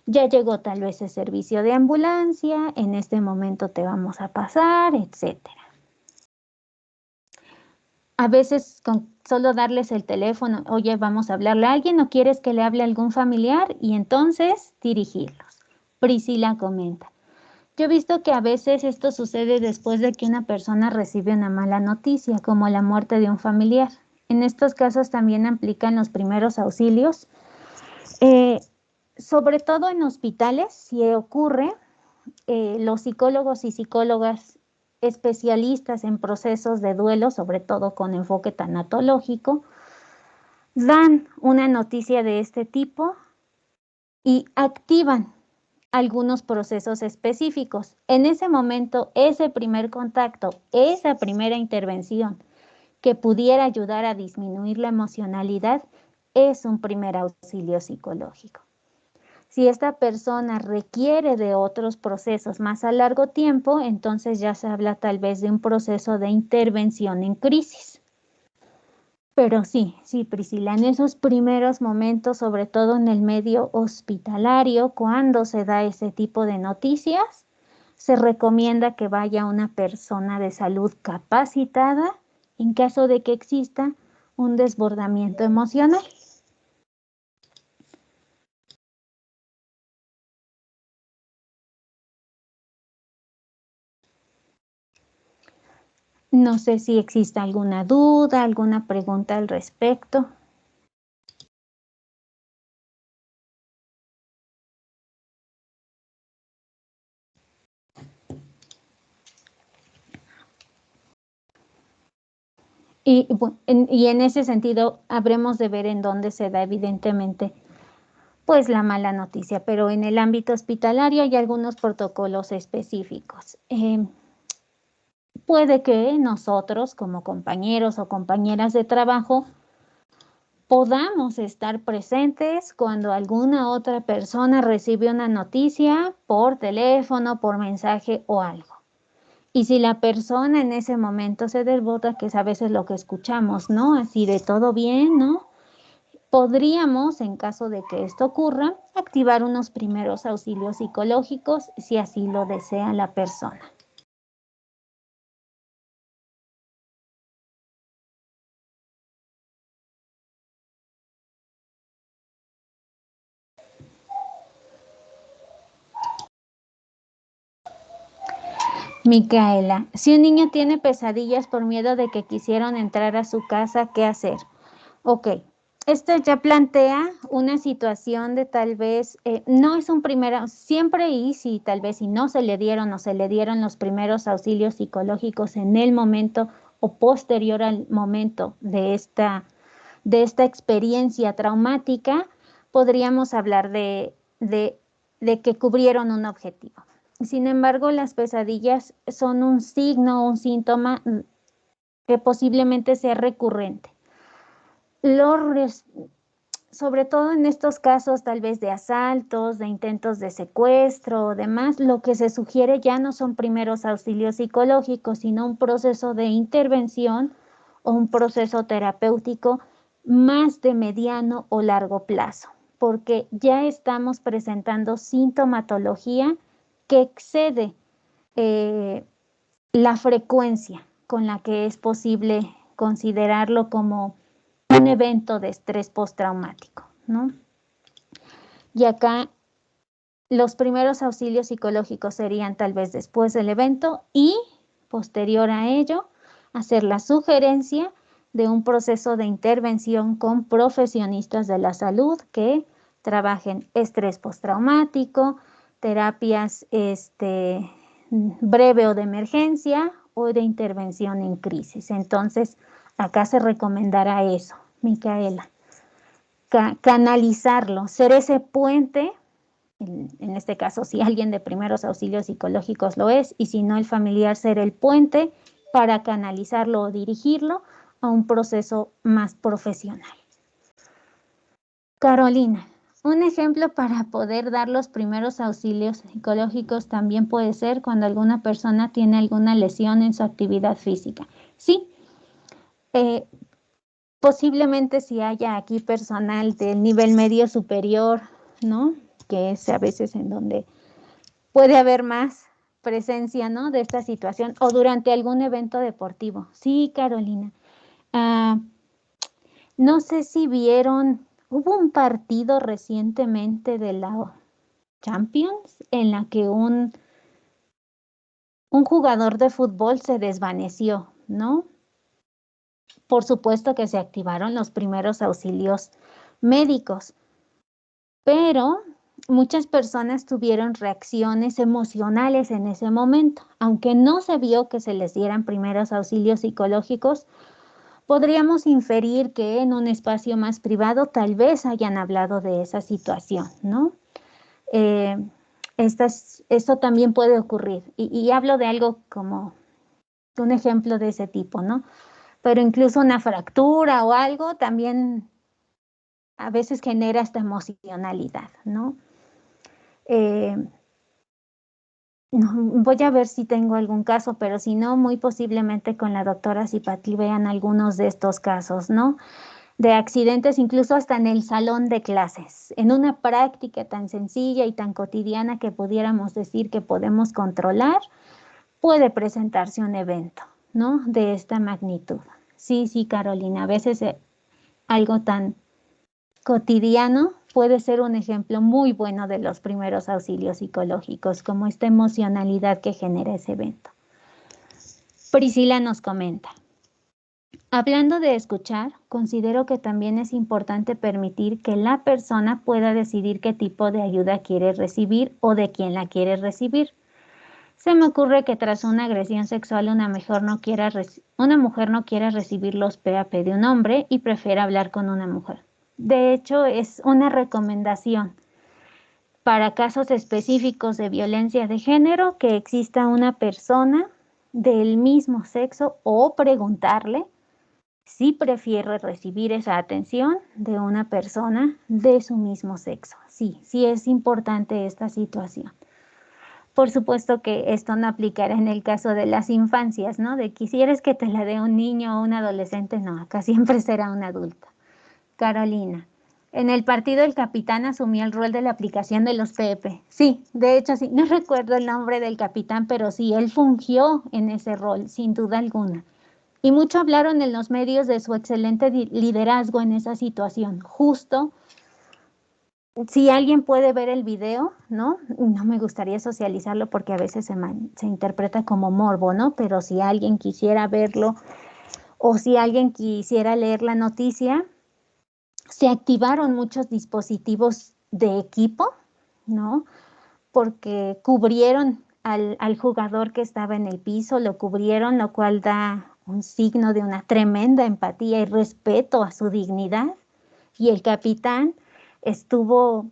Ya llegó tal vez el servicio de ambulancia, en este momento te vamos a pasar, etcétera. A veces con solo darles el teléfono, oye, vamos a hablarle a alguien, o quieres que le hable a algún familiar, y entonces dirigirlos. Priscila comenta. Yo he visto que a veces esto sucede después de que una persona recibe una mala noticia, como la muerte de un familiar. En estos casos también aplican los primeros auxilios, sobre todo en hospitales, si ocurre, los psicólogos y psicólogas especialistas en procesos de duelo, sobre todo con enfoque tanatológico, dan una noticia de este tipo y activan algunos procesos específicos. En ese momento, ese primer contacto, esa primera intervención que pudiera ayudar a disminuir la emocionalidad, es un primer auxilio psicológico. Si esta persona requiere de otros procesos más a largo tiempo, entonces ya se habla tal vez de un proceso de intervención en crisis. Pero sí, Priscila, en esos primeros momentos, sobre todo en el medio hospitalario, cuando se da ese tipo de noticias, se recomienda que vaya una persona de salud capacitada en caso de que exista un desbordamiento emocional. No sé si existe alguna duda, alguna pregunta al respecto. Y en ese sentido, habremos de ver en dónde se da evidentemente pues la mala noticia, pero en el ámbito hospitalario hay algunos protocolos específicos. Puede que nosotros como compañeros o compañeras de trabajo podamos estar presentes cuando alguna otra persona recibe una noticia por teléfono, por mensaje o algo. Y si la persona en ese momento se desbota, que es a veces lo que escuchamos, ¿no? Así de todo bien, ¿no? Podríamos, en caso de que esto ocurra, activar unos primeros auxilios psicológicos si así lo desea la persona. Micaela, si un niño tiene pesadillas por miedo de que quisieron entrar a su casa, ¿qué hacer? Ok, esto ya plantea una situación de tal vez, no es un primero, siempre y si tal vez si no se le dieron o se le dieron los primeros auxilios psicológicos en el momento o posterior al momento de esta experiencia traumática, podríamos hablar de que cubrieron un objetivo. Sin embargo, las pesadillas son un signo, un síntoma que posiblemente sea recurrente. Sobre todo en estos casos tal vez de asaltos, de intentos de secuestro o demás, lo que se sugiere ya no son primeros auxilios psicológicos, sino un proceso de intervención o un proceso terapéutico más de mediano o largo plazo, porque ya estamos presentando sintomatología que excede la frecuencia con la que es posible considerarlo como un evento de estrés postraumático, ¿no? Y acá los primeros auxilios psicológicos serían tal vez después del evento y posterior a ello hacer la sugerencia de un proceso de intervención con profesionistas de la salud que trabajen estrés postraumático, terapias breve o de emergencia o de intervención en crisis. Entonces, acá se recomendará eso, Micaela. Canalizarlo, ser ese puente, en este caso si alguien de primeros auxilios psicológicos lo es, y si no el familiar, ser el puente para canalizarlo o dirigirlo a un proceso más profesional. Carolina, un ejemplo para poder dar los primeros auxilios psicológicos también puede ser cuando alguna persona tiene alguna lesión en su actividad física. Sí, posiblemente si haya aquí personal del nivel medio superior, ¿no? Que es a veces en donde puede haber más presencia, ¿no? De esta situación o durante algún evento deportivo. Sí, Carolina. No sé si vieron, hubo un partido recientemente de la Champions en la que un jugador de fútbol se desvaneció, ¿no? Por supuesto que se activaron los primeros auxilios médicos, pero muchas personas tuvieron reacciones emocionales en ese momento. Aunque no se vio que se les dieran primeros auxilios psicológicos, podríamos inferir que en un espacio más privado tal vez hayan hablado de esa situación, ¿no? Esto también puede ocurrir. Y hablo de algo como un ejemplo de ese tipo, ¿no? Pero incluso una fractura o algo también a veces genera esta emocionalidad, ¿no? Voy a ver si tengo algún caso, pero si no, muy posiblemente con la doctora Cipatli vean algunos de estos casos, ¿no? De accidentes incluso hasta en el salón de clases, en una práctica tan sencilla y tan cotidiana que pudiéramos decir que podemos controlar, puede presentarse un evento, ¿no? De esta magnitud. Sí, Carolina, a veces algo tan cotidiano puede ser un ejemplo muy bueno de los primeros auxilios psicológicos, como esta emocionalidad que genera ese evento. Priscila nos comenta: hablando de escuchar, considero que también es importante permitir que la persona pueda decidir qué tipo de ayuda quiere recibir o de quién la quiere recibir. Se me ocurre que tras una agresión sexual una mujer no quiera recibir los PAP de un hombre y prefiera hablar con una mujer. De hecho, es una recomendación para casos específicos de violencia de género que exista una persona del mismo sexo o preguntarle sí prefiere recibir esa atención de una persona de su mismo sexo. Sí, sí es importante esta situación. Por supuesto que esto no aplicará en el caso de las infancias, ¿no? De quisieras que te la dé un niño o un adolescente, no, acá siempre será un adulto. Carolina, en el partido el capitán asumió el rol de la aplicación de los PEP. Sí, de hecho sí, no recuerdo el nombre del capitán, pero sí, él fungió en ese rol, sin duda alguna. Y mucho hablaron en los medios de su excelente liderazgo en esa situación. Justo, si alguien puede ver el video, ¿no? No me gustaría socializarlo porque a veces se interpreta como morbo, ¿no? Pero si alguien quisiera verlo o si alguien quisiera leer la noticia, se activaron muchos dispositivos de equipo, ¿no? Porque cubrieron al jugador que estaba en el piso, lo cubrieron, lo cual da un signo de una tremenda empatía y respeto a su dignidad. Y el capitán estuvo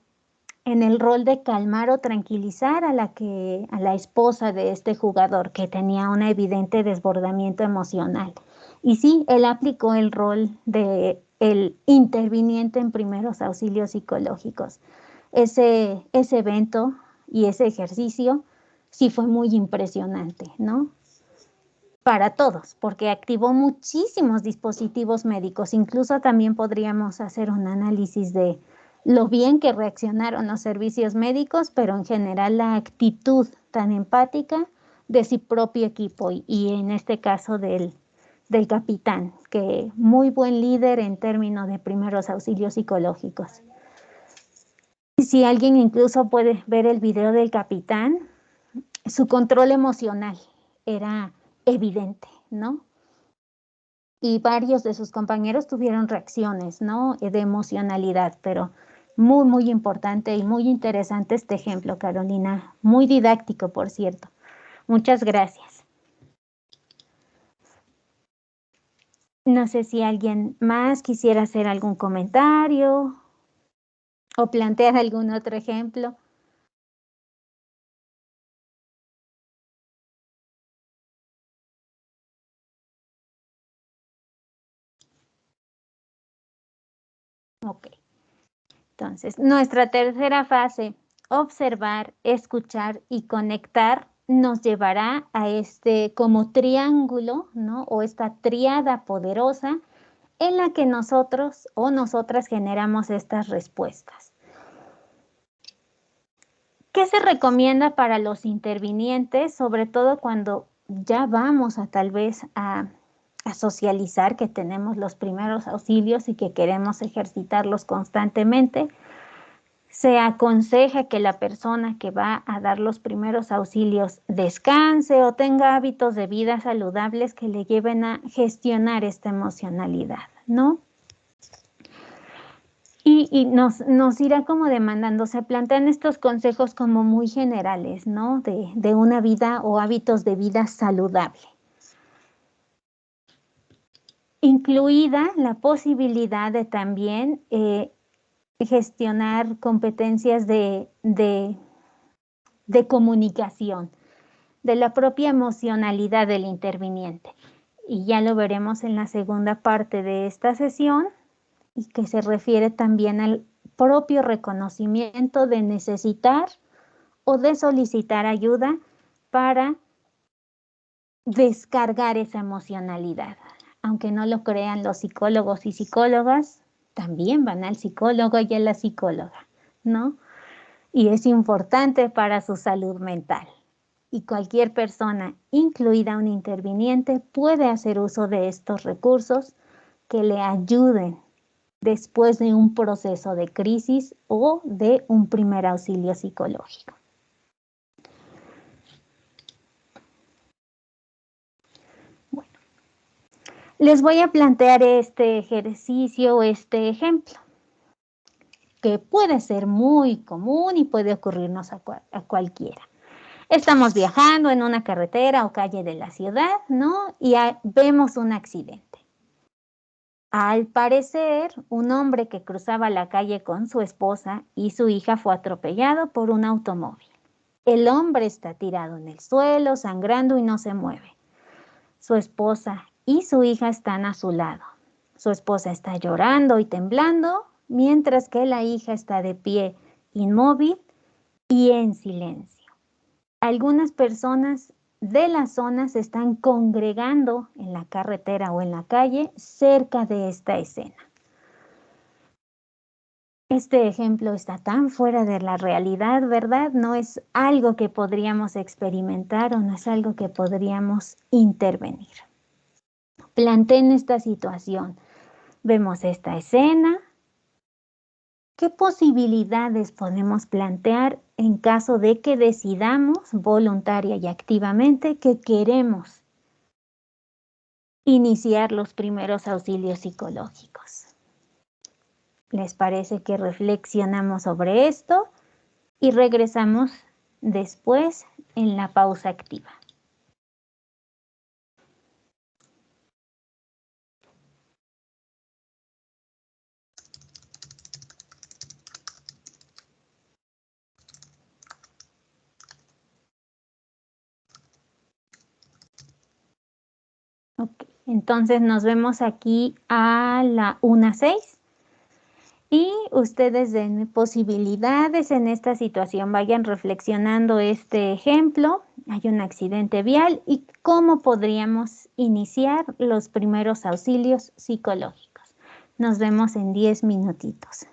en el rol de calmar o tranquilizar a la esposa de este jugador que tenía un evidente desbordamiento emocional. Y sí, él aplicó el rol de el interviniente en primeros auxilios psicológicos. Ese evento y ese ejercicio sí fue muy impresionante, ¿no? Para todos, porque activó muchísimos dispositivos médicos. Incluso también podríamos hacer un análisis de lo bien que reaccionaron los servicios médicos, pero en general la actitud tan empática de su propio equipo y en este caso del capitán, que muy buen líder en términos de primeros auxilios psicológicos. Si alguien incluso puede ver el video del capitán, su control emocional era evidente, ¿no? Y varios de sus compañeros tuvieron reacciones, ¿no? De emocionalidad, pero muy, muy importante y muy interesante este ejemplo, Carolina. Muy didáctico, por cierto. Muchas gracias. No sé si alguien más quisiera hacer algún comentario o plantear algún otro ejemplo. Ok. Entonces, nuestra tercera fase, observar, escuchar y conectar, nos llevará a este como triángulo, ¿no? O esta tríada poderosa en la que nosotros o nosotras generamos estas respuestas. ¿Qué se recomienda para los intervinientes, sobre todo cuando ya vamos a tal vez a socializar, que tenemos los primeros auxilios y que queremos ejercitarlos constantemente? Se aconseja que la persona que va a dar los primeros auxilios descanse o tenga hábitos de vida saludables que le lleven a gestionar esta emocionalidad, ¿no? Y nos irá como demandando, se plantean estos consejos como muy generales, ¿no? De una vida o hábitos de vida saludable. Incluida la posibilidad de también gestionar competencias de comunicación, de la propia emocionalidad del interviniente. Y ya lo veremos en la segunda parte de esta sesión, y que se refiere también al propio reconocimiento de necesitar o de solicitar ayuda para descargar esa emocionalidad. Aunque no lo crean los psicólogos y psicólogas, también van al psicólogo y a la psicóloga, ¿no? Y es importante para su salud mental. Y cualquier persona, incluida un interviniente, puede hacer uso de estos recursos que le ayuden después de un proceso de crisis o de un primer auxilio psicológico. Bueno, les voy a plantear este ejercicio, este ejemplo, que puede ser muy común y puede ocurrirnos a cualquiera. Estamos viajando en una carretera o calle de la ciudad, ¿no? Y vemos un accidente. Al parecer, un hombre que cruzaba la calle con su esposa y su hija fue atropellado por un automóvil. El hombre está tirado en el suelo, sangrando y no se mueve. Su esposa y su hija están a su lado. Su esposa está llorando y temblando, mientras que la hija está de pie, inmóvil y en silencio. Algunas personas de la zona se están congregando en la carretera o en la calle cerca de esta escena. Este ejemplo está tan fuera de la realidad, ¿verdad? No es algo que podríamos experimentar o no es algo que podríamos intervenir. Planteen esta situación. Vemos esta escena. ¿Qué posibilidades podemos plantear en caso de que decidamos voluntaria y activamente que queremos iniciar los primeros auxilios psicológicos? ¿Les parece que reflexionamos sobre esto? Y regresamos después en la pausa activa. Ok, entonces nos vemos aquí a la 1:06. Y ustedes den posibilidades en esta situación, vayan reflexionando este ejemplo. Hay un accidente vial y cómo podríamos iniciar los primeros auxilios psicológicos. Nos vemos en 10 minutitos.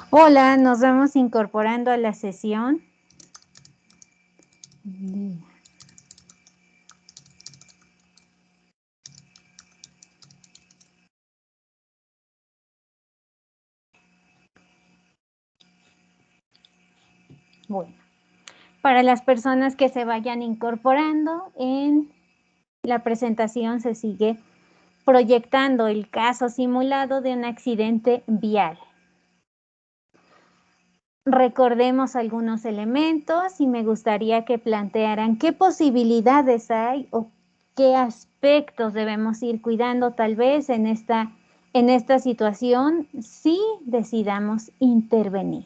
Hola, nos vamos incorporando a la sesión. Bueno, para las personas que se vayan incorporando, en la presentación se sigue proyectando el caso simulado de un accidente vial. Recordemos algunos elementos y me gustaría que plantearan qué posibilidades hay o qué aspectos debemos ir cuidando tal vez en esta situación si decidamos intervenir.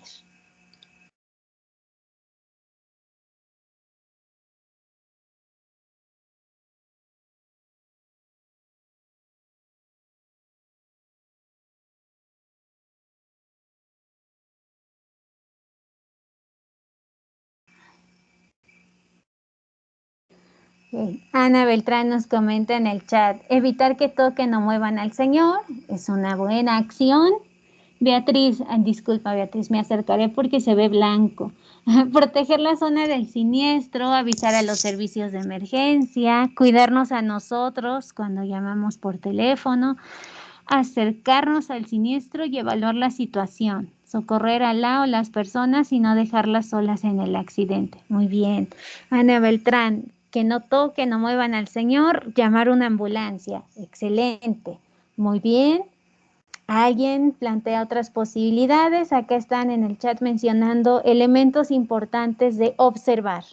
Ana Beltrán nos comenta en el chat, evitar que toquen o muevan al Señor es una buena acción. Beatriz, disculpa Beatriz, me acercaré porque se ve blanco. Proteger la zona del siniestro, avisar a los servicios de emergencia, cuidarnos a nosotros cuando llamamos por teléfono, acercarnos al siniestro y evaluar la situación, socorrer a la o las personas y no dejarlas solas en el accidente. Muy bien. Ana Beltrán, que no toquen, no muevan al Señor, llamar una ambulancia. Excelente. Muy bien. ¿Alguien plantea otras posibilidades? Acá están en el chat mencionando elementos importantes de observar.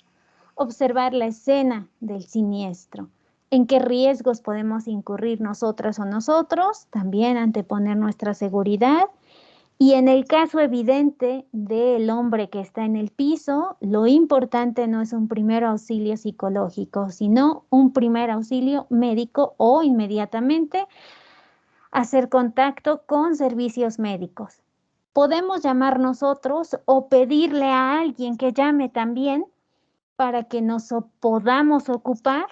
Observar la escena del siniestro. ¿En qué riesgos podemos incurrir nosotras o nosotros? También anteponer nuestra seguridad. Y en el caso evidente del hombre que está en el piso, lo importante no es un primer auxilio psicológico, sino un primer auxilio médico o inmediatamente hacer contacto con servicios médicos. Podemos llamar nosotros o pedirle a alguien que llame también para que nos podamos ocupar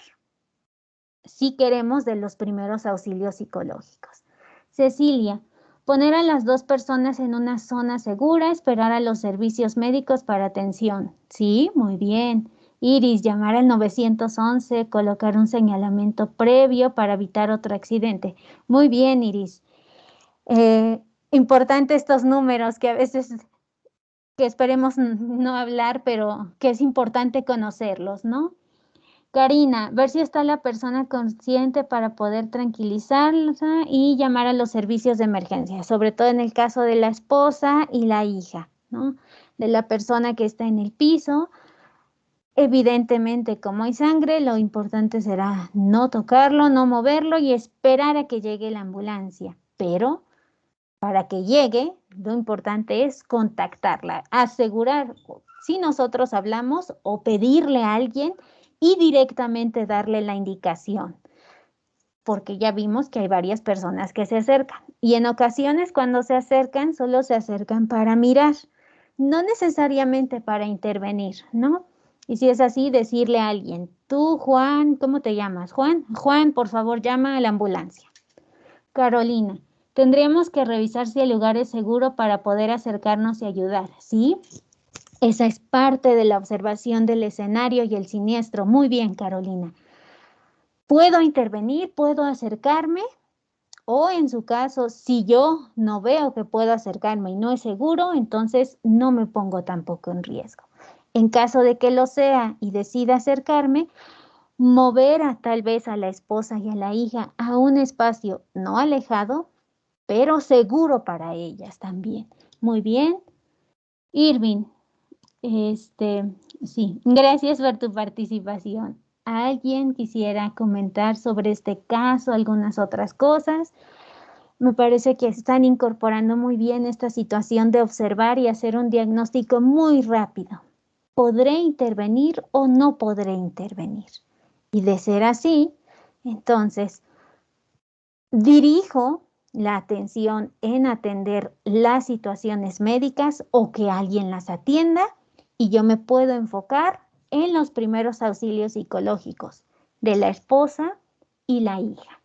si queremos de los primeros auxilios psicológicos. Cecilia, poner a las dos personas en una zona segura, esperar a los servicios médicos para atención. Sí, muy bien. Iris, llamar al 911, colocar un señalamiento previo para evitar otro accidente. Muy bien, Iris. Importante estos números que a veces que esperemos no hablar, pero que es importante conocerlos, ¿no? Karina, ver si está la persona consciente para poder tranquilizarla y llamar a los servicios de emergencia, sobre todo en el caso de la esposa y la hija, ¿no? De la persona que está en el piso. Evidentemente, como hay sangre, lo importante será no tocarlo, no moverlo y esperar a que llegue la ambulancia. Pero para que llegue, lo importante es contactarla, asegurar si nosotros hablamos o pedirle a alguien y directamente darle la indicación, porque ya vimos que hay varias personas que se acercan y en ocasiones cuando se acercan solo se acercan para mirar, no necesariamente para intervenir, ¿no? Y si es así, decirle a alguien, tú Juan, ¿cómo te llamas? Juan, Juan, por favor llama a la ambulancia. Carolina, tendríamos que revisar si el lugar es seguro para poder acercarnos y ayudar, ¿sí? Esa es parte de la observación del escenario y el siniestro. Muy bien, Carolina. ¿Puedo intervenir? ¿Puedo acercarme? O en su caso, si yo no veo que puedo acercarme y no es seguro, entonces no me pongo tampoco en riesgo. En caso de que lo sea y decida acercarme, mover tal vez a la esposa y a la hija a un espacio no alejado, pero seguro para ellas también. Muy bien. Irving, sí, gracias por tu participación. ¿Alguien quisiera comentar sobre este caso, algunas otras cosas? Me parece que están incorporando muy bien esta situación de observar y hacer un diagnóstico muy rápido. ¿Podré intervenir o no podré intervenir? Y de ser así, entonces, dirijo la atención en atender las situaciones médicas o que alguien las atienda y yo me puedo enfocar en los primeros auxilios psicológicos de la esposa y la hija.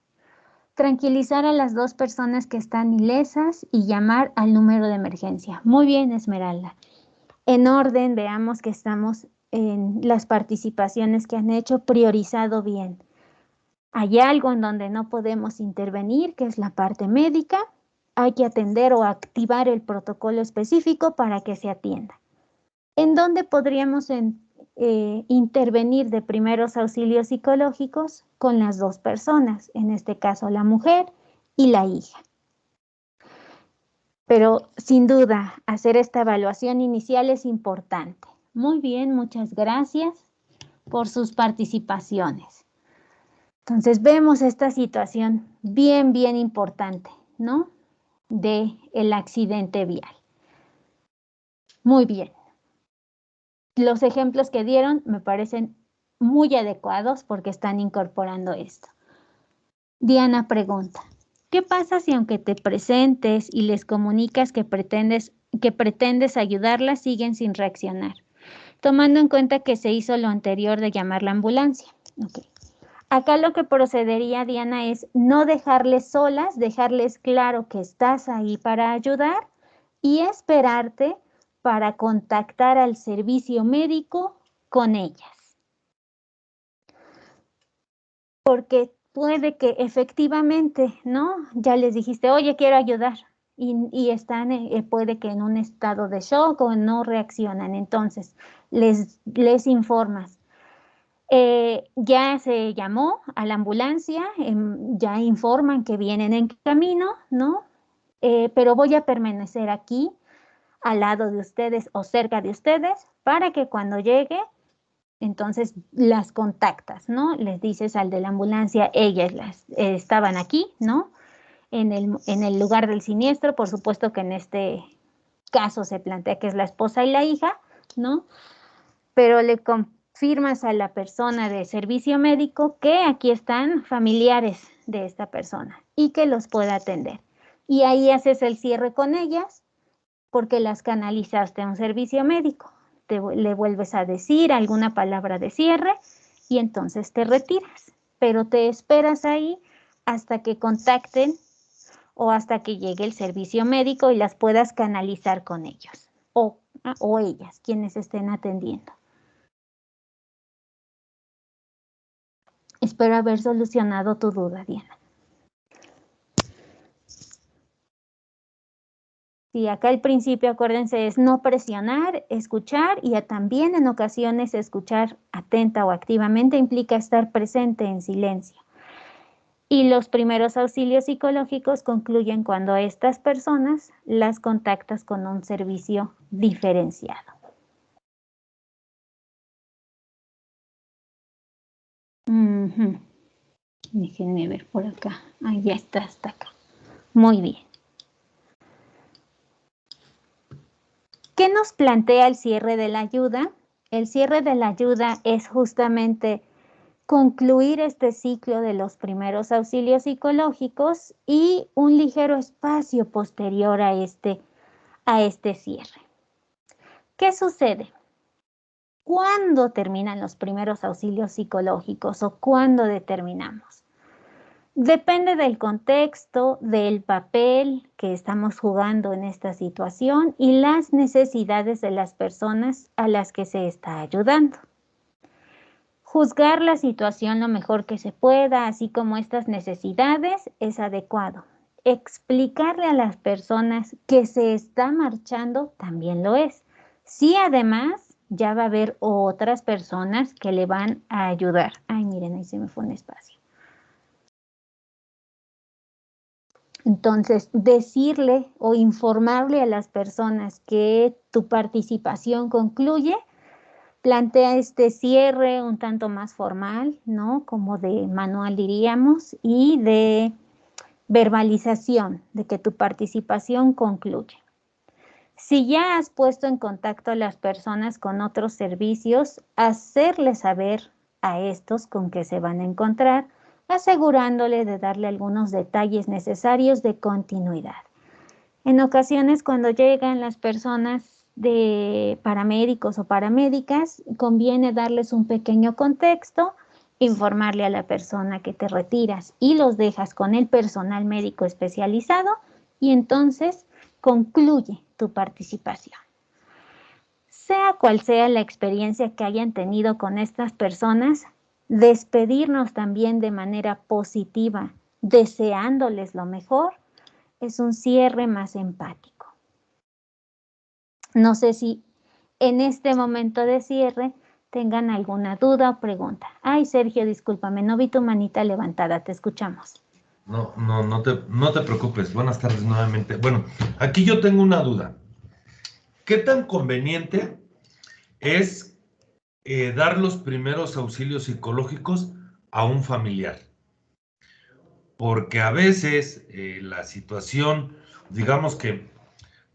tranquilizar a las dos personas que están ilesas y llamar al número de emergencia. Muy bien, Esmeralda. En orden, veamos que estamos en las participaciones que han hecho, priorizado bien. Hay algo en donde no podemos intervenir, que es la parte médica. Hay que atender o activar el protocolo específico para que se atienda. ¿En dónde podríamos intervenir de primeros auxilios psicológicos? Con las dos personas, en este caso la mujer y la hija. Pero sin duda, hacer esta evaluación inicial es importante. Muy bien, muchas gracias por sus participaciones. Entonces vemos esta situación bien importante, ¿no? del accidente vial. Muy bien. Los ejemplos que dieron me parecen muy adecuados porque están incorporando esto. Diana pregunta, ¿qué pasa si aunque te presentes y les comunicas que pretendes ayudarlas, siguen sin reaccionar? Tomando en cuenta que se hizo lo anterior de llamar la ambulancia. Okay. Acá lo que procedería, Diana, es no dejarles solas, dejarles claro que estás ahí para ayudar y esperarte para contactar al servicio médico con ellas. Porque puede que efectivamente, ¿no? Ya les dijiste, oye, quiero ayudar. Y están, puede que en un estado de shock o no reaccionan. Entonces, les informas. Ya se llamó a la ambulancia, ya informan que vienen en camino, ¿no? Pero voy a permanecer aquí al lado de ustedes o cerca de ustedes para que cuando llegue, entonces las contactas, ¿no? Les dices al de la ambulancia, ellas estaban aquí, ¿no? En el lugar del siniestro, por supuesto que en este caso se plantea que es la esposa y la hija, ¿no? Pero le confirmas a la persona de servicio médico que aquí están familiares de esta persona y que los pueda atender. Y ahí haces el cierre con ellas porque las canalizaste a un servicio médico. Le vuelves a decir alguna palabra de cierre y entonces te retiras. Pero te esperas ahí hasta que contacten o hasta que llegue el servicio médico y las puedas canalizar con ellos o ellas, quienes estén atendiendo. Espero haber solucionado tu duda, Diana. Sí, acá el principio, acuérdense, es no presionar, escuchar y también en ocasiones escuchar atenta o activamente implica estar presente en silencio. Y los primeros auxilios psicológicos concluyen cuando a estas personas las contactas con un servicio diferenciado. Déjenme ver por acá. Ahí ya está, hasta acá. Muy bien. ¿Qué nos plantea el cierre de la ayuda? El cierre de la ayuda es justamente concluir este ciclo de los primeros auxilios psicológicos y un ligero espacio posterior a este cierre. ¿Qué sucede? ¿Cuándo terminan los primeros auxilios psicológicos o cuándo determinamos? Depende del contexto, del papel que estamos jugando en esta situación y las necesidades de las personas a las que se está ayudando. Juzgar la situación lo mejor que se pueda, así como estas necesidades, es adecuado. Explicarle a las personas que se está marchando también lo es. Sí, además, ya va a haber otras personas que le van a ayudar. Ay, miren, ahí se me fue un espacio. Entonces, decirle o informarle a las personas que tu participación concluye, plantea este cierre un tanto más formal, ¿no? Como de manual diríamos, y de verbalización de que tu participación concluye. Si ya has puesto en contacto a las personas con otros servicios, hacerles saber a estos con qué se van a encontrar, asegurándole de darle algunos detalles necesarios de continuidad. En ocasiones, cuando llegan las personas de paramédicos o paramédicas, conviene darles un pequeño contexto informarle a la persona que te retiras y los dejas con el personal médico especializado y entonces concluye tu participación. Sea cual sea la experiencia que hayan tenido con estas personas, despedirnos también de manera positiva, deseándoles lo mejor, es un cierre más empático. No sé si en este momento de cierre tengan alguna duda o pregunta. Ay, Sergio, discúlpame, no vi tu manita levantada, te escuchamos. No te preocupes. Buenas tardes nuevamente. Bueno, aquí yo tengo una duda. ¿Qué tan conveniente es dar los primeros auxilios psicológicos a un familiar? Porque a veces la situación, digamos que,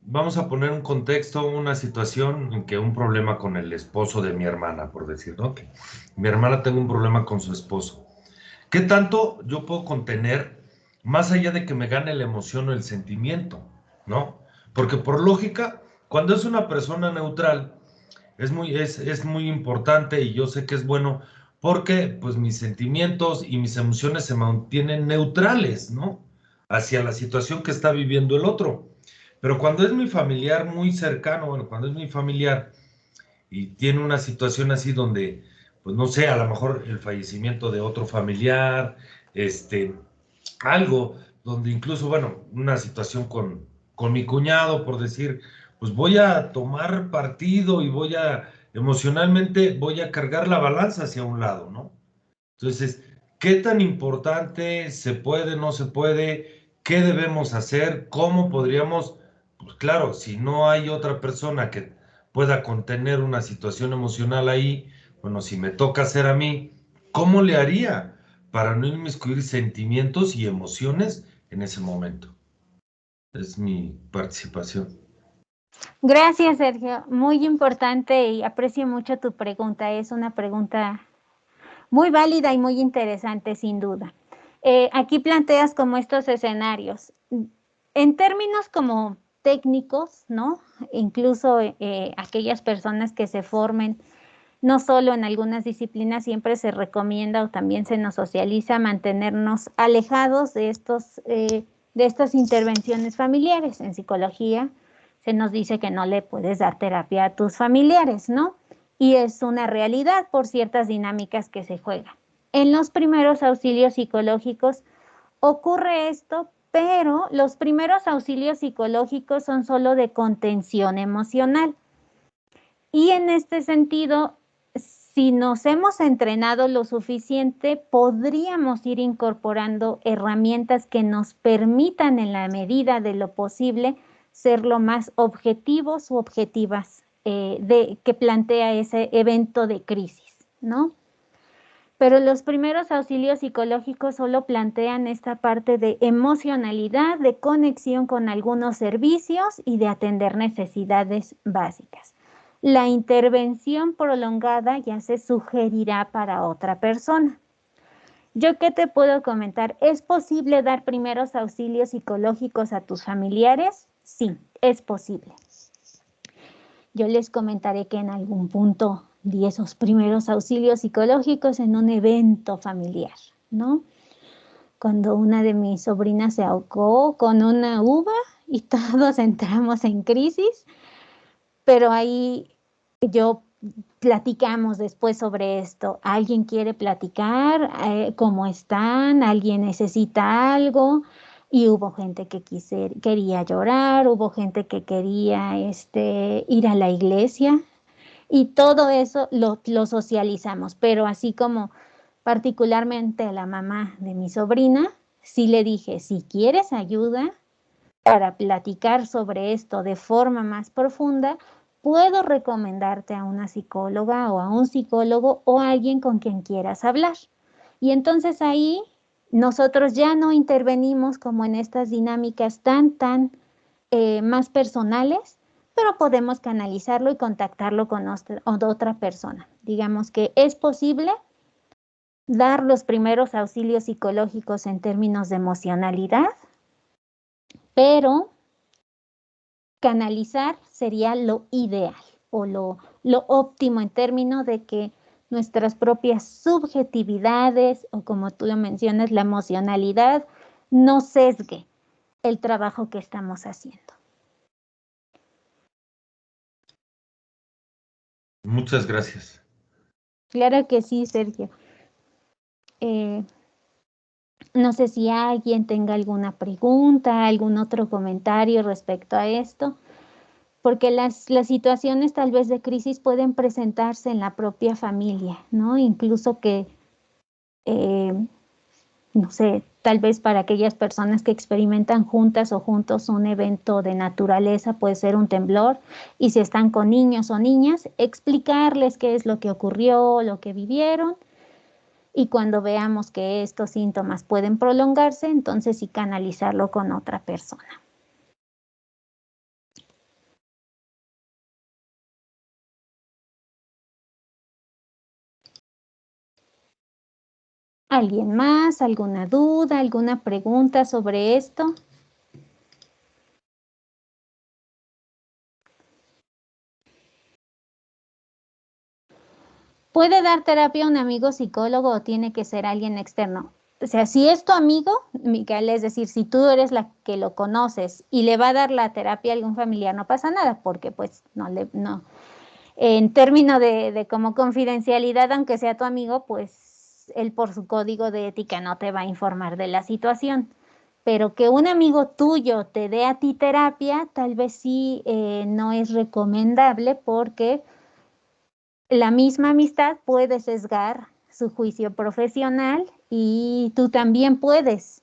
vamos a poner un contexto, una situación en que un problema con el esposo de mi hermana, por decir, ¿no? Que mi hermana tenga un problema con su esposo. ¿Qué tanto yo puedo contener más allá de que me gane la emoción o el sentimiento, ¿no? Porque por lógica, cuando es una persona neutral, es muy importante y yo sé que es bueno porque pues mis sentimientos y mis emociones se mantienen neutrales, ¿no? Hacia la situación que está viviendo el otro. Pero cuando es mi familiar muy cercano, bueno, cuando es mi familiar y tiene una situación así donde, pues no sé, a lo mejor el fallecimiento de otro familiar, algo donde incluso, bueno, una situación con mi cuñado, por decir, pues voy a tomar partido y emocionalmente, voy a cargar la balanza hacia un lado, ¿no? Entonces, ¿qué tan importante se puede, no se puede? ¿Qué debemos hacer? ¿Cómo podríamos, pues claro, si no hay otra persona que pueda contener una situación emocional ahí, bueno, si me toca hacer a mí, ¿cómo le haría para no inmiscuir sentimientos y emociones en ese momento? Es mi participación. Gracias, Sergio. Muy importante y aprecio mucho tu pregunta. Es una pregunta muy válida y muy interesante, sin duda. Aquí planteas como estos escenarios. En términos como técnicos, ¿no? Incluso aquellas personas que se formen, no solo en algunas disciplinas, siempre se recomienda o también se nos socializa mantenernos alejados de estas intervenciones familiares. En psicología se nos dice que no le puedes dar terapia a tus familiares, ¿no? Y es una realidad por ciertas dinámicas que se juegan. En los primeros auxilios psicológicos ocurre esto, pero los primeros auxilios psicológicos son solo de contención emocional. Y en este sentido, si nos hemos entrenado lo suficiente, podríamos ir incorporando herramientas que nos permitan, en la medida de lo posible, ser lo más objetivos u objetivas que plantea ese evento de crisis, ¿no? Pero los primeros auxilios psicológicos solo plantean esta parte de emocionalidad, de conexión con algunos servicios y de atender necesidades básicas. La intervención prolongada ya se sugerirá para otra persona. ¿Yo qué te puedo comentar? ¿Es posible dar primeros auxilios psicológicos a tus familiares? Sí, es posible. Yo les comentaré que en algún punto di esos primeros auxilios psicológicos en un evento familiar, ¿no? Cuando una de mis sobrinas se ahogó con una uva y todos entramos en crisis, pero ahí yo platicamos después sobre esto. ¿Alguien quiere platicar? ¿Cómo están? ¿Alguien necesita algo? Y hubo gente que quería llorar, hubo gente que quería ir a la iglesia y todo eso lo socializamos, pero así como particularmente a la mamá de mi sobrina, sí le dije, si quieres ayuda para platicar sobre esto de forma más profunda, puedo recomendarte a una psicóloga o a un psicólogo o a alguien con quien quieras hablar. Y entonces ahí nosotros ya no intervenimos como en estas dinámicas tan más personales, pero podemos canalizarlo y contactarlo con otra persona. Digamos que es posible dar los primeros auxilios psicológicos en términos de emocionalidad, pero canalizar sería lo ideal o lo óptimo en términos de que nuestras propias subjetividades o, como tú lo mencionas, la emocionalidad no sesgue el trabajo que estamos haciendo. Muchas gracias. Claro que sí, Sergio. No sé si alguien tenga alguna pregunta, algún otro comentario respecto a esto, porque las situaciones tal vez de crisis pueden presentarse en la propia familia, ¿no? Incluso que, no sé, tal vez para aquellas personas que experimentan juntas o juntos un evento de naturaleza, puede ser un temblor, y si están con niños o niñas, explicarles qué es lo que ocurrió, lo que vivieron. Y cuando veamos que estos síntomas pueden prolongarse, entonces sí canalizarlo con otra persona. ¿Alguien más? ¿Alguna duda? ¿Alguna pregunta sobre esto? ¿Puede dar terapia un amigo psicólogo o tiene que ser alguien externo? O sea, si es tu amigo, Micaela, es decir, si tú eres la que lo conoces y le va a dar la terapia a algún familiar, no pasa nada, porque pues no. En términos de como confidencialidad, aunque sea tu amigo, pues él por su código de ética no te va a informar de la situación. Pero que un amigo tuyo te dé a ti terapia, tal vez sí no es recomendable, porque la misma amistad puede sesgar su juicio profesional y tú también puedes,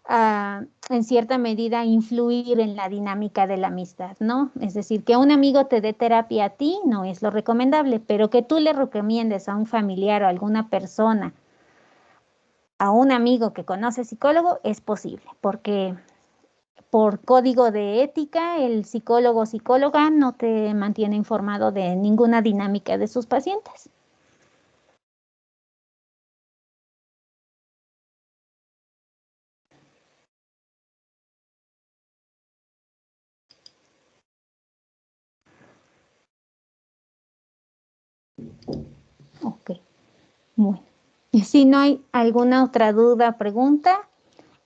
en cierta medida, influir en la dinámica de la amistad, ¿no? Es decir, que un amigo te dé terapia a ti no es lo recomendable, pero que tú le recomiendes a un familiar o a alguna persona, a un amigo que conoce psicólogo, es posible, porque por código de ética, el psicólogo o psicóloga no te mantiene informado de ninguna dinámica de sus pacientes. Ok, bueno. Y si no hay alguna otra duda, pregunta,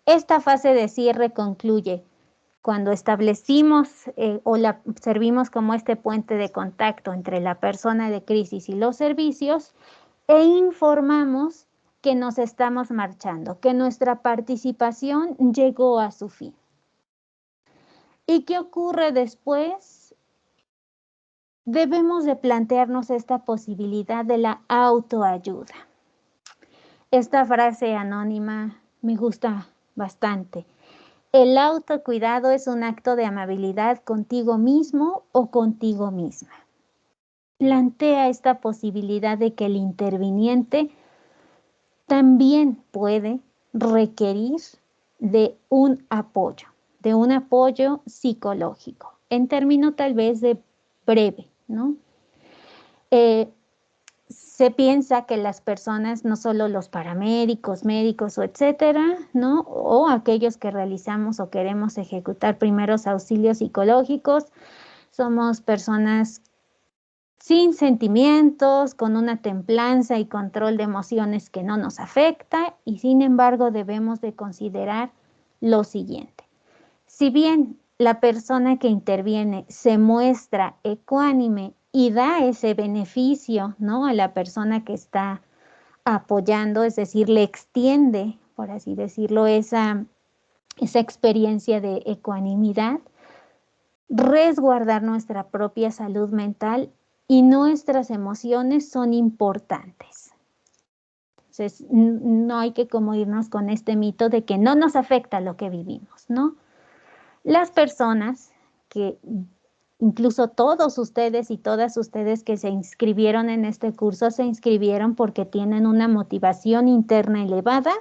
esta fase de cierre concluye cuando establecimos o la servimos como este puente de contacto entre la persona de crisis y los servicios, e informamos que nos estamos marchando, que nuestra participación llegó a su fin. ¿Y qué ocurre después? Debemos de plantearnos esta posibilidad de la autoayuda. Esta frase anónima me gusta bastante. El autocuidado es un acto de amabilidad contigo mismo o contigo misma. Plantea esta posibilidad de que el interviniente también puede requerir de un apoyo psicológico, en términos tal vez de breve, ¿no? Se piensa que las personas, no solo los paramédicos, médicos o etcétera, ¿no? O aquellos que realizamos o queremos ejecutar primeros auxilios psicológicos, somos personas sin sentimientos, con una templanza y control de emociones que no nos afecta, y sin embargo debemos de considerar lo siguiente. Si bien la persona que interviene se muestra ecuánime y da ese beneficio, ¿no?, a la persona que está apoyando, es decir, le extiende, por así decirlo, esa experiencia de ecuanimidad, resguardar nuestra propia salud mental y nuestras emociones son importantes. Entonces, no hay que como irnos con este mito de que no nos afecta lo que vivimos, ¿no? Las personas que, incluso todos ustedes y todas ustedes que se inscribieron en este curso, se inscribieron porque tienen una motivación interna elevada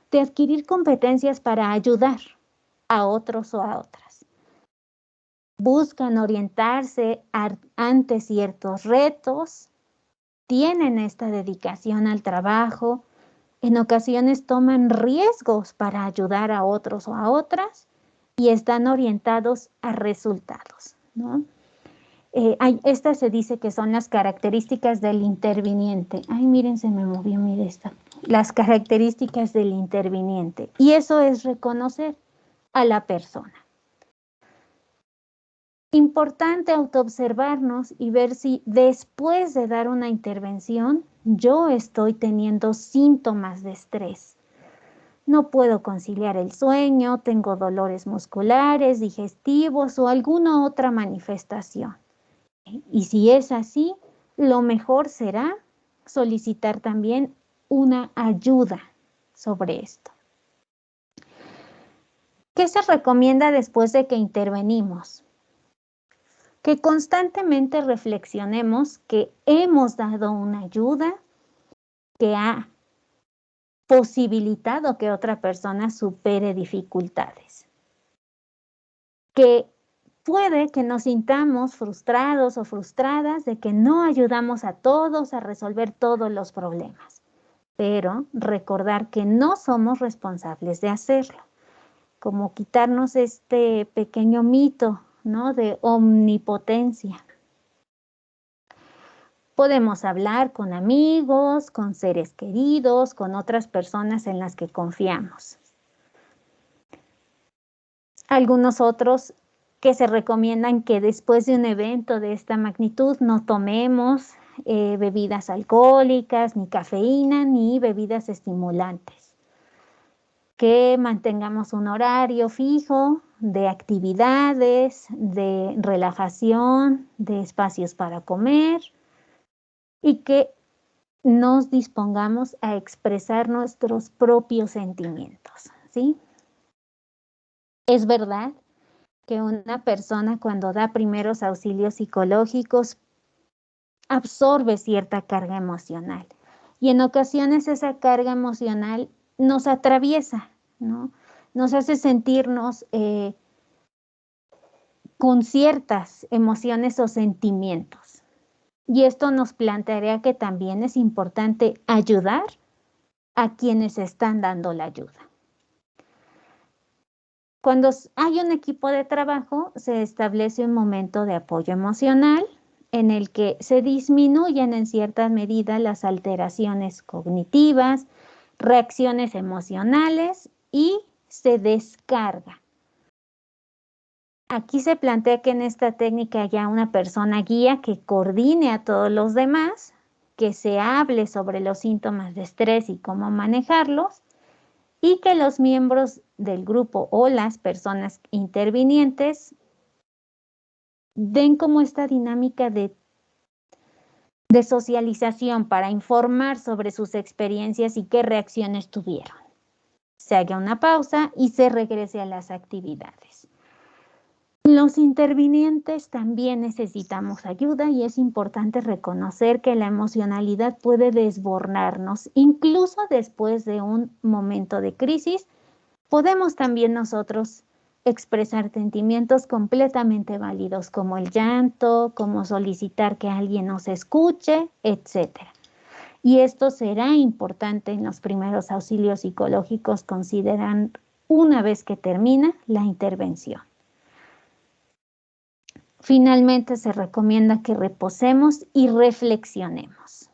de adquirir competencias para ayudar a otros o a otras. Buscan orientarse ante ciertos retos, tienen esta dedicación al trabajo, en ocasiones toman riesgos para ayudar a otros o a otras y están orientados a resultados, ¿no? Estas se dice que son las características del interviniente. Ay, miren, se me movió, mire esta. Las características del interviniente. Y eso es reconocer a la persona. Importante autoobservarnos y ver si después de dar una intervención yo estoy teniendo síntomas de estrés. No puedo conciliar el sueño, tengo dolores musculares, digestivos o alguna otra manifestación. Y si es así, lo mejor será solicitar también una ayuda sobre esto. ¿Qué se recomienda después de que intervenimos? Que constantemente reflexionemos que hemos dado una ayuda que ha posibilitado que otra persona supere dificultades. Que puede que nos sintamos frustrados o frustradas de que no ayudamos a todos a resolver todos los problemas, pero recordar que no somos responsables de hacerlo, como quitarnos este pequeño mito, ¿no?, de omnipotencia. Podemos hablar con amigos, con seres queridos, con otras personas en las que confiamos. Algunos otros que se recomiendan que después de un evento de esta magnitud no tomemos bebidas alcohólicas, ni cafeína, ni bebidas estimulantes. Que mantengamos un horario fijo de actividades, de relajación, de espacios para comer y que nos dispongamos a expresar nuestros propios sentimientos, ¿sí? Es verdad que una persona cuando da primeros auxilios psicológicos absorbe cierta carga emocional y en ocasiones esa carga emocional nos atraviesa, ¿no? Nos hace sentirnos con ciertas emociones o sentimientos. Y esto nos plantearía que también es importante ayudar a quienes están dando la ayuda. Cuando hay un equipo de trabajo, se establece un momento de apoyo emocional en el que se disminuyen en cierta medida las alteraciones cognitivas, reacciones emocionales y se descarga. Aquí se plantea que en esta técnica haya una persona guía que coordine a todos los demás, que se hable sobre los síntomas de estrés y cómo manejarlos, y que los miembros del grupo o las personas intervinientes den como esta dinámica de socialización para informar sobre sus experiencias y qué reacciones tuvieron. Se haga una pausa y se regrese a las actividades. Los intervinientes también necesitamos ayuda y es importante reconocer que la emocionalidad puede desbordarnos. Incluso después de un momento de crisis, podemos también nosotros expresar sentimientos completamente válidos como el llanto, como solicitar que alguien nos escuche, etc. Y esto será importante en los primeros auxilios psicológicos, consideran una vez que termina la intervención. Finalmente, se recomienda que reposemos y reflexionemos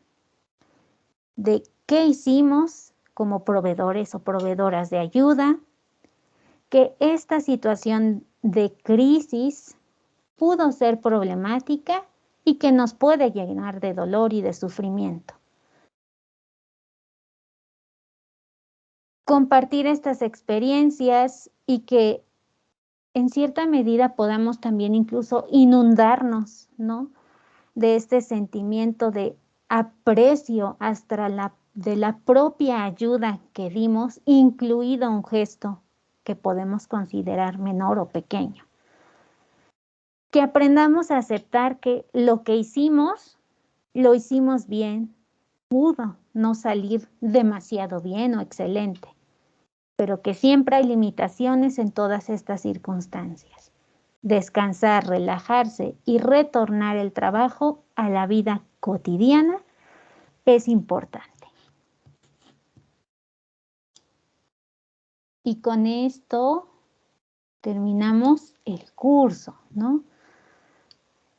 de qué hicimos como proveedores o proveedoras de ayuda, que esta situación de crisis pudo ser problemática y que nos puede llenar de dolor y de sufrimiento. Compartir estas experiencias y que en cierta medida podamos también incluso inundarnos, ¿no?, de este sentimiento de aprecio de la propia ayuda que dimos, incluido un gesto que podemos considerar menor o pequeño. Que aprendamos a aceptar que lo que hicimos, lo hicimos bien, pudo no salir demasiado bien o excelente, pero que siempre hay limitaciones en todas estas circunstancias. Descansar, relajarse y retornar el trabajo a la vida cotidiana es importante. Y con esto terminamos el curso, ¿no?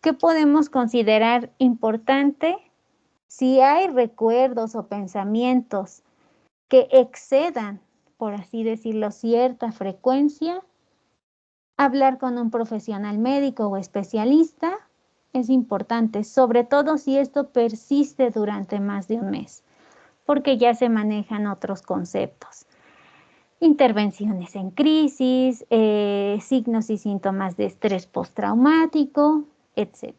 ¿qué podemos considerar importante? Si hay recuerdos o pensamientos que excedan, por así decirlo, cierta frecuencia, hablar con un profesional médico o especialista es importante, sobre todo si esto persiste durante más de un mes, porque ya se manejan otros conceptos. Intervenciones en crisis, signos y síntomas de estrés postraumático, etc.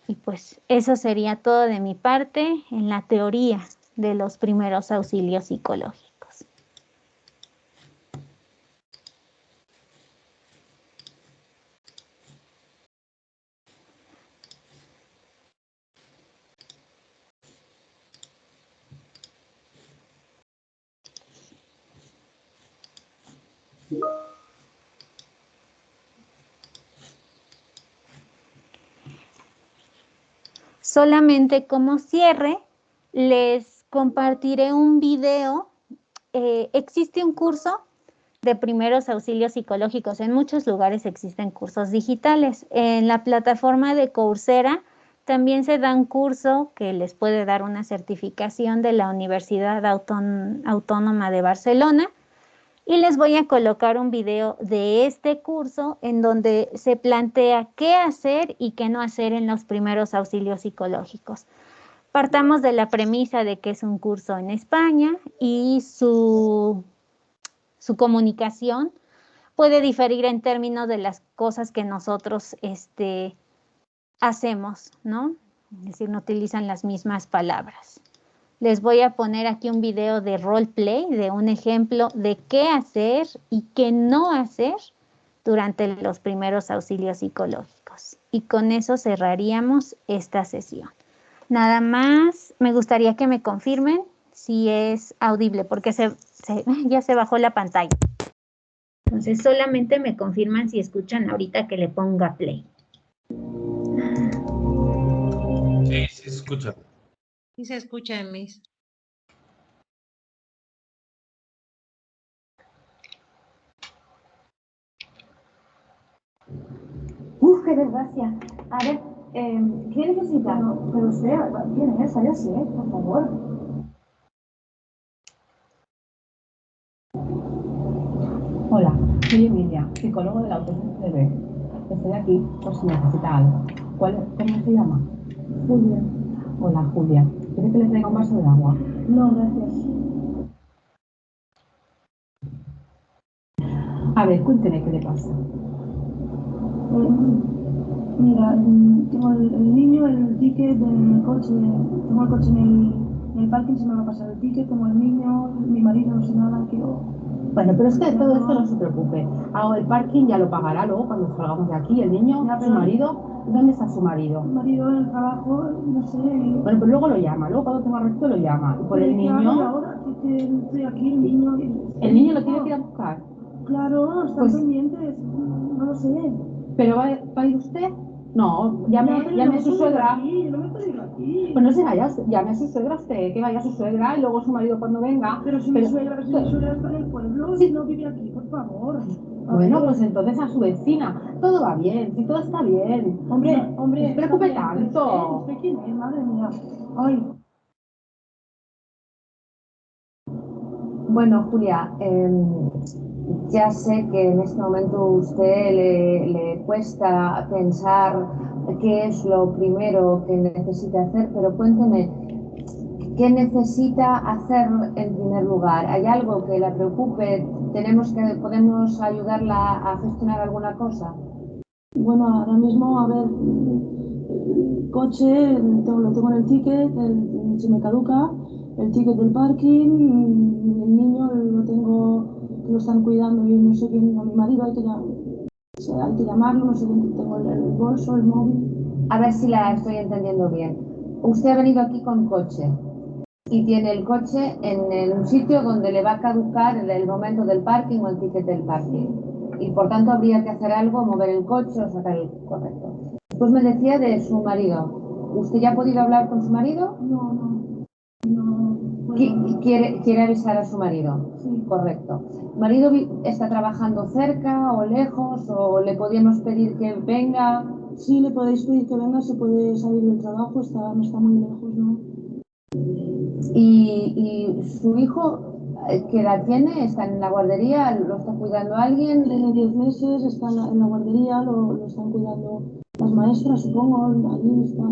Y pues eso sería todo de mi parte en la teoría de los primeros auxilios psicológicos. Solamente como cierre, les compartiré un video. Existe un curso de primeros auxilios psicológicos. En muchos lugares existen cursos digitales. En la plataforma de Coursera también se da un curso que les puede dar una certificación de la Universidad Autónoma de Barcelona. Y les voy a colocar un video de este curso en donde se plantea qué hacer y qué no hacer en los primeros auxilios psicológicos. Partamos de la premisa de que es un curso en España y su comunicación puede diferir en términos de las cosas que nosotros hacemos, ¿no? Es decir, no utilizan las mismas palabras. Les voy a poner aquí un video de roleplay, de un ejemplo de qué hacer y qué no hacer durante los primeros auxilios psicológicos. Y con eso cerraríamos esta sesión. Nada más me gustaría que me confirmen si es audible, porque ya se bajó la pantalla. Entonces solamente me confirman si escuchan ahorita que le ponga play. Sí, sí se escucha. Sí se escucha, Miss. Uf, qué desgracia. A ver, ¿qué necesita? Pero usted, ¿quién es? Váyase, por favor. Hola, soy Emilia, psicólogo de la UTCCB. Estoy aquí por si necesita algo. ¿Cómo se llama? Julia. Hola, Julia. ¿Quiere que le traiga un vaso de agua? No, gracias. A ver, cuénteme qué le pasa. Mira, tengo el niño, el ticket del coche, tengo el coche en el parking, se me va a pasar el ticket, tengo el niño, mi marido, no sé nada, quiero... Bueno, pero es que de todo esto no se preocupe. Hago el parking, ya lo pagará luego cuando salgamos de aquí. El niño, Ya, su marido, ¿dónde está su marido? Mi marido en el trabajo, no sé... Bueno, pues luego lo llama, luego cuando tenga resto lo llama. Y por el ¿Qué hago niño... ahora? Que estoy aquí, el niño... ¿El niño lo tiene que ir a buscar? Claro, están Pues- pendientes, no lo sé. ¿Pero va a ir usted? No, llame a su suegra. Yo no me puedo ir aquí. Pues no se vaya, llame a su suegra usted, que vaya a su suegra y luego su marido cuando venga. Pero si mi suegra está en el pueblo, Sí. si no vive aquí, por favor. Bueno, pues entonces a su vecina. Todo va bien, si todo está bien. Hombre, No se preocupe está bien, tanto. ¿Usted quién es? Madre mía. Ay. Bueno, Julia, ya sé que en este momento a usted le cuesta pensar qué es lo primero que necesita hacer, pero cuénteme, ¿qué necesita hacer en primer lugar? ¿Hay algo que la preocupe? ¿Podemos ayudarla a gestionar alguna cosa? Bueno, ahora mismo, a ver, el coche, lo tengo en el ticket, se me caduca, el ticket del parking, el niño lo tengo, lo están cuidando y no sé quién, a mi marido hay que llamarlo, no sé quién, tengo el bolso, el móvil. A ver si la estoy entendiendo bien. Usted ha venido aquí con coche y tiene el coche en un sitio donde le va a caducar el momento del parking o el ticket del parking. Y por tanto habría que hacer algo, mover el coche o sacar el correcto. Después me decía de su marido. ¿Usted ya ha podido hablar con su marido? No Quiere avisar a su marido. Sí. Correcto. ¿Marido está trabajando cerca o lejos o le podríamos pedir que venga? Sí, le podéis pedir que venga, se puede salir del trabajo, no está muy lejos, ¿no? ¿Y su hijo qué edad tiene? ¿Está en la guardería? ¿Lo está cuidando alguien? Tiene 10 meses, está en la guardería, lo están cuidando las maestras, supongo, allí está.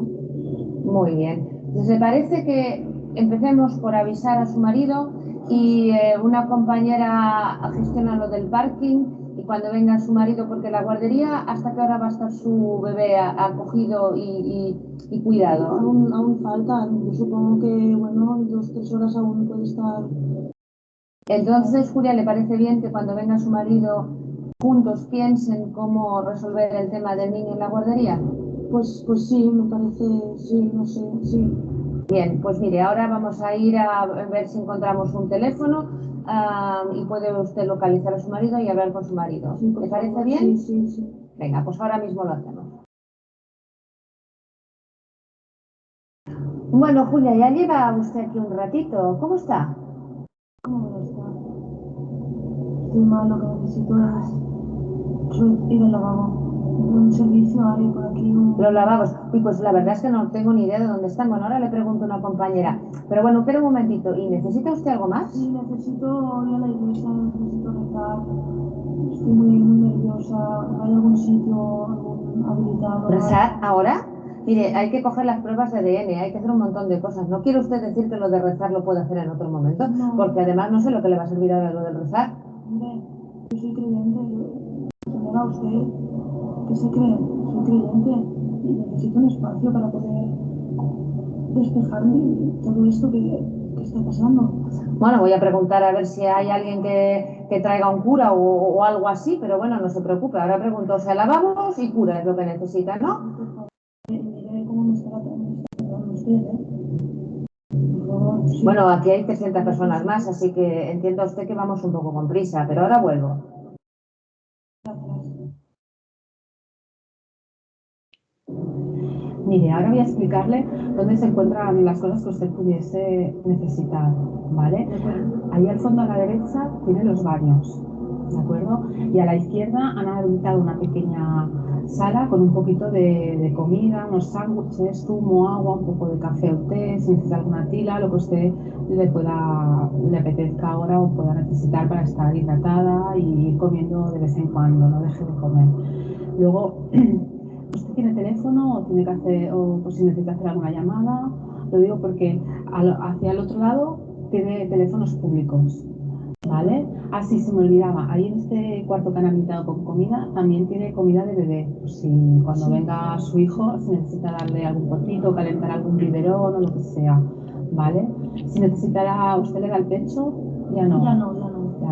Muy bien. Entonces, ¿le parece que empecemos por avisar a su marido y una compañera gestiona lo del parking y cuando venga su marido, porque la guardería, ¿hasta qué hora va a estar su bebé acogido y cuidado? Aún falta, yo supongo que, bueno, 2-3 horas aún puede estar. Entonces, Julia, ¿le parece bien que cuando venga su marido juntos piensen cómo resolver el tema del niño en la guardería? Pues sí, me parece, sí, no sé, sí. Bien, pues mire, ahora vamos a ir a ver si encontramos un teléfono y puede usted localizar a su marido y hablar con su marido. Sí, ¿Le parece bien? Sí. Venga, pues ahora mismo lo hacemos. Bueno, Julia, ya lleva usted aquí un ratito. ¿Cómo está? ¿Cómo voy a estar? Estoy mal, lo que necesito es ir al lavabo. Un servicio hay por aquí. Los lavabos. Uy, pues la verdad es que no tengo ni idea de dónde están. Bueno, ahora le pregunto a una compañera. Pero bueno, espera un momentito. ¿Y necesita usted algo más? Sí, necesito ir a la iglesia, necesito rezar. Estoy muy nerviosa. ¿Hay algún sitio, algún habilitado? ¿Rezar ahora? Mire, hay que coger las pruebas de ADN, hay que hacer un montón de cosas. ¿No quiere usted decir que lo de rezar lo puede hacer en otro momento? No. Porque además no sé lo que le va a servir ahora lo del rezar. Hombre, yo soy creyente. Señora, usted, ¿qué se cree? Soy creyente y necesito un espacio para poder despejarme de todo esto que está pasando. Bueno, voy a preguntar a ver si hay alguien que traiga un cura o algo así, pero bueno, no se preocupe. Ahora pregunto, o sea, lavabos y cura es lo que necesita, ¿no? Por favor, mire cómo me está tratando usted, ¿eh? Por favor, sí. Bueno, aquí hay 300 personas más, así que entiendo usted que vamos un poco con prisa, pero ahora vuelvo. Mire, ahora voy a explicarle dónde se encuentran las cosas que usted pudiese necesitar, ¿vale? Ahí al fondo a la derecha tiene los baños, ¿de acuerdo? Y a la izquierda han habilitado una pequeña sala con un poquito de comida, unos sándwiches, zumo, agua, un poco de café o té, si necesita alguna tila, lo que usted le apetezca ahora o pueda necesitar para estar hidratada y ir comiendo de vez en cuando, no deje de comer. Luego, ¿usted tiene teléfono o tiene que hacer, o pues si necesita hacer alguna llamada? Lo digo porque hacia el otro lado tiene teléfonos públicos, ¿vale? Así se me olvidaba, ahí en este cuarto que han habilitado con comida, también tiene comida de bebé, pues si cuando venga su hijo, si necesita darle algún potito, calentar algún biberón o lo que sea, ¿vale? Si necesitará, ¿usted le da el pecho? Ya no. Ya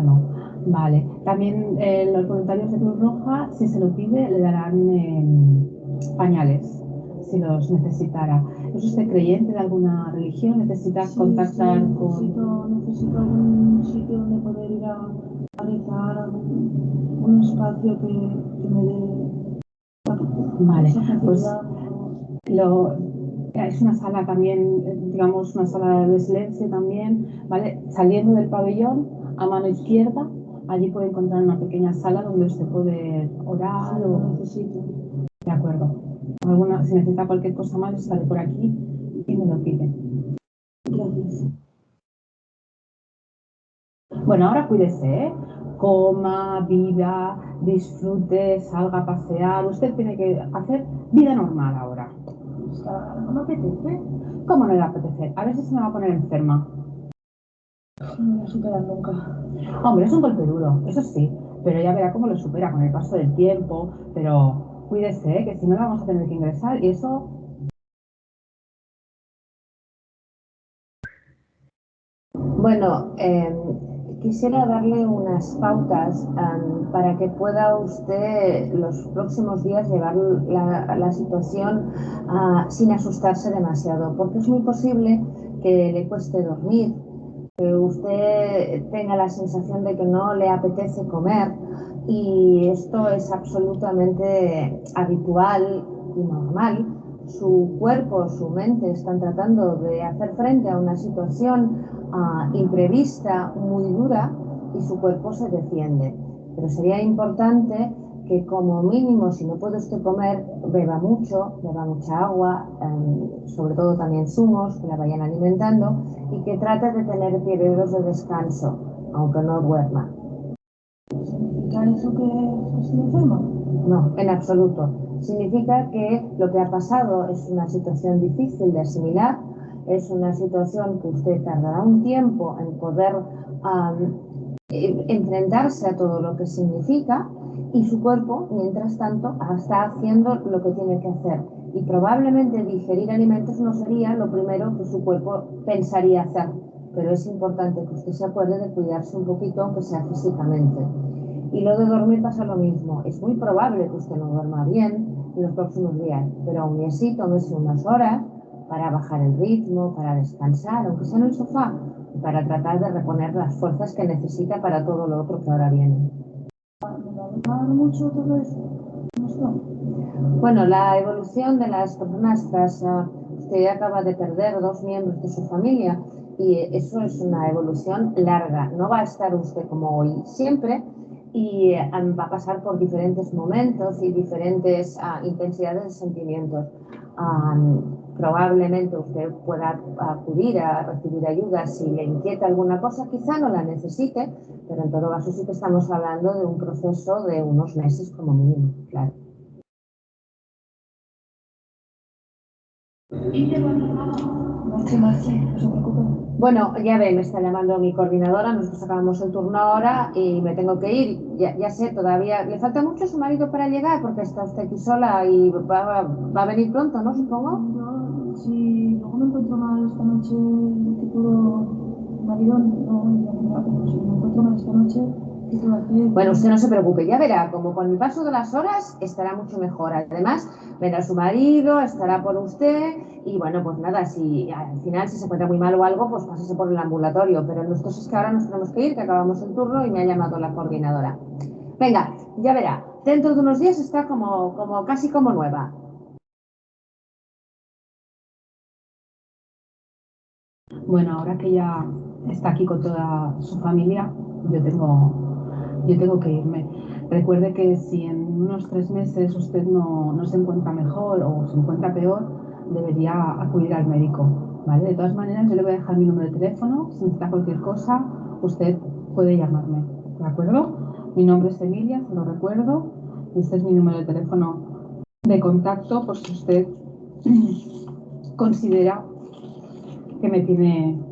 no. Vale. También los voluntarios de Cruz Roja, si se lo pide, le darán pañales, si los necesitara. ¿Es usted creyente de alguna religión? ¿Necesita contactar con...? Necesito algún sitio donde poder ir a rezar, un espacio que me dé... Vale, pues es una sala también, digamos, una sala de silencio también, ¿vale? Saliendo del pabellón, a mano izquierda, allí puede encontrar una pequeña sala donde usted puede orar o necesito. De acuerdo. Si necesita cualquier cosa más, estaré por aquí y me lo pide. Gracias. Bueno, ahora cuídese, ¿eh? Coma, viva, disfrute, salga a pasear. Usted tiene que hacer vida normal ahora. ¿No me apetece? ¿Cómo no le va a apetecer? A ver si se me va a poner enferma. No me voy a superar nunca. Hombre, es un golpe duro, eso sí, pero ya verá cómo lo supera con el paso del tiempo. Pero cuídese, que si no la vamos a tener que ingresar y eso... Bueno, quisiera darle unas pautas para que pueda usted los próximos días llevar la situación sin asustarse demasiado, porque es muy posible que le cueste dormir, que usted tenga la sensación de que no le apetece comer y esto es absolutamente habitual y normal, su cuerpo, su mente están tratando de hacer frente a una situación imprevista, muy dura, y su cuerpo se defiende. Pero sería importante que como mínimo, si no puede usted comer, beba mucha agua, sobre todo también zumos, que la vayan alimentando, y que trate de tener periodos de descanso, aunque no duerma. ¿Significa eso que estoy enferma? No, en absoluto. Significa que lo que ha pasado es una situación difícil de asimilar, es una situación que usted tardará un tiempo en poder enfrentarse a todo lo que significa, y su cuerpo, mientras tanto, está haciendo lo que tiene que hacer. Y probablemente digerir alimentos no sería lo primero que su cuerpo pensaría hacer, pero es importante que usted se acuerde de cuidarse un poquito, aunque sea físicamente. Y lo de dormir pasa lo mismo. Es muy probable que usted no duerma bien en los próximos días, pero aún así tómese unas horas para bajar el ritmo, para descansar, aunque sea en el sofá, y para tratar de reponer las fuerzas que necesita para todo lo otro que ahora viene. ¿Me va a dejar mucho todo eso? ¿Cómo está? Bueno, la evolución de las personas tras usted acaba de perder 2 miembros de su familia, y eso es una evolución larga. No va a estar usted como hoy siempre, y va a pasar por diferentes momentos y diferentes intensidades de sentimientos. Probablemente usted pueda acudir a recibir ayuda si le inquieta alguna cosa, quizá no la necesite, pero en todo caso sí que estamos hablando de un proceso de unos meses como mínimo, claro. Marche, no se preocupe. Bueno, ya ve, me está llamando mi coordinadora, nosotros acabamos el turno ahora y me tengo que ir. Ya sé, todavía le falta mucho a su marido para llegar, porque está usted aquí sola y va a venir pronto, ¿no? Supongo. Yo, si luego me encuentro mal esta noche, que puedo... Marido, no, ya vendrá, pero si me encuentro mal esta noche, ¿qué puedo hacer? Bueno, usted no se preocupe, ya verá, como con el paso de las horas estará mucho mejor. Además, vendrá su marido, estará por usted y bueno, pues nada, si al final si se encuentra muy mal o algo, pues pásese por el ambulatorio. Pero nosotros es que ahora nos tenemos que ir, que acabamos el turno y me ha llamado la coordinadora. Venga, ya verá, dentro de unos días está casi como nueva. Bueno, ahora que ya está aquí con toda su familia, yo tengo que irme. Recuerde que si en unos 3 meses usted no se encuentra mejor o se encuentra peor, debería acudir al médico, ¿vale? De todas maneras, yo le voy a dejar mi número de teléfono. Si necesita cualquier cosa, usted puede llamarme, ¿de acuerdo? Mi nombre es Emilia, se lo recuerdo, y este es mi número de teléfono de contacto por si usted considera que me tiene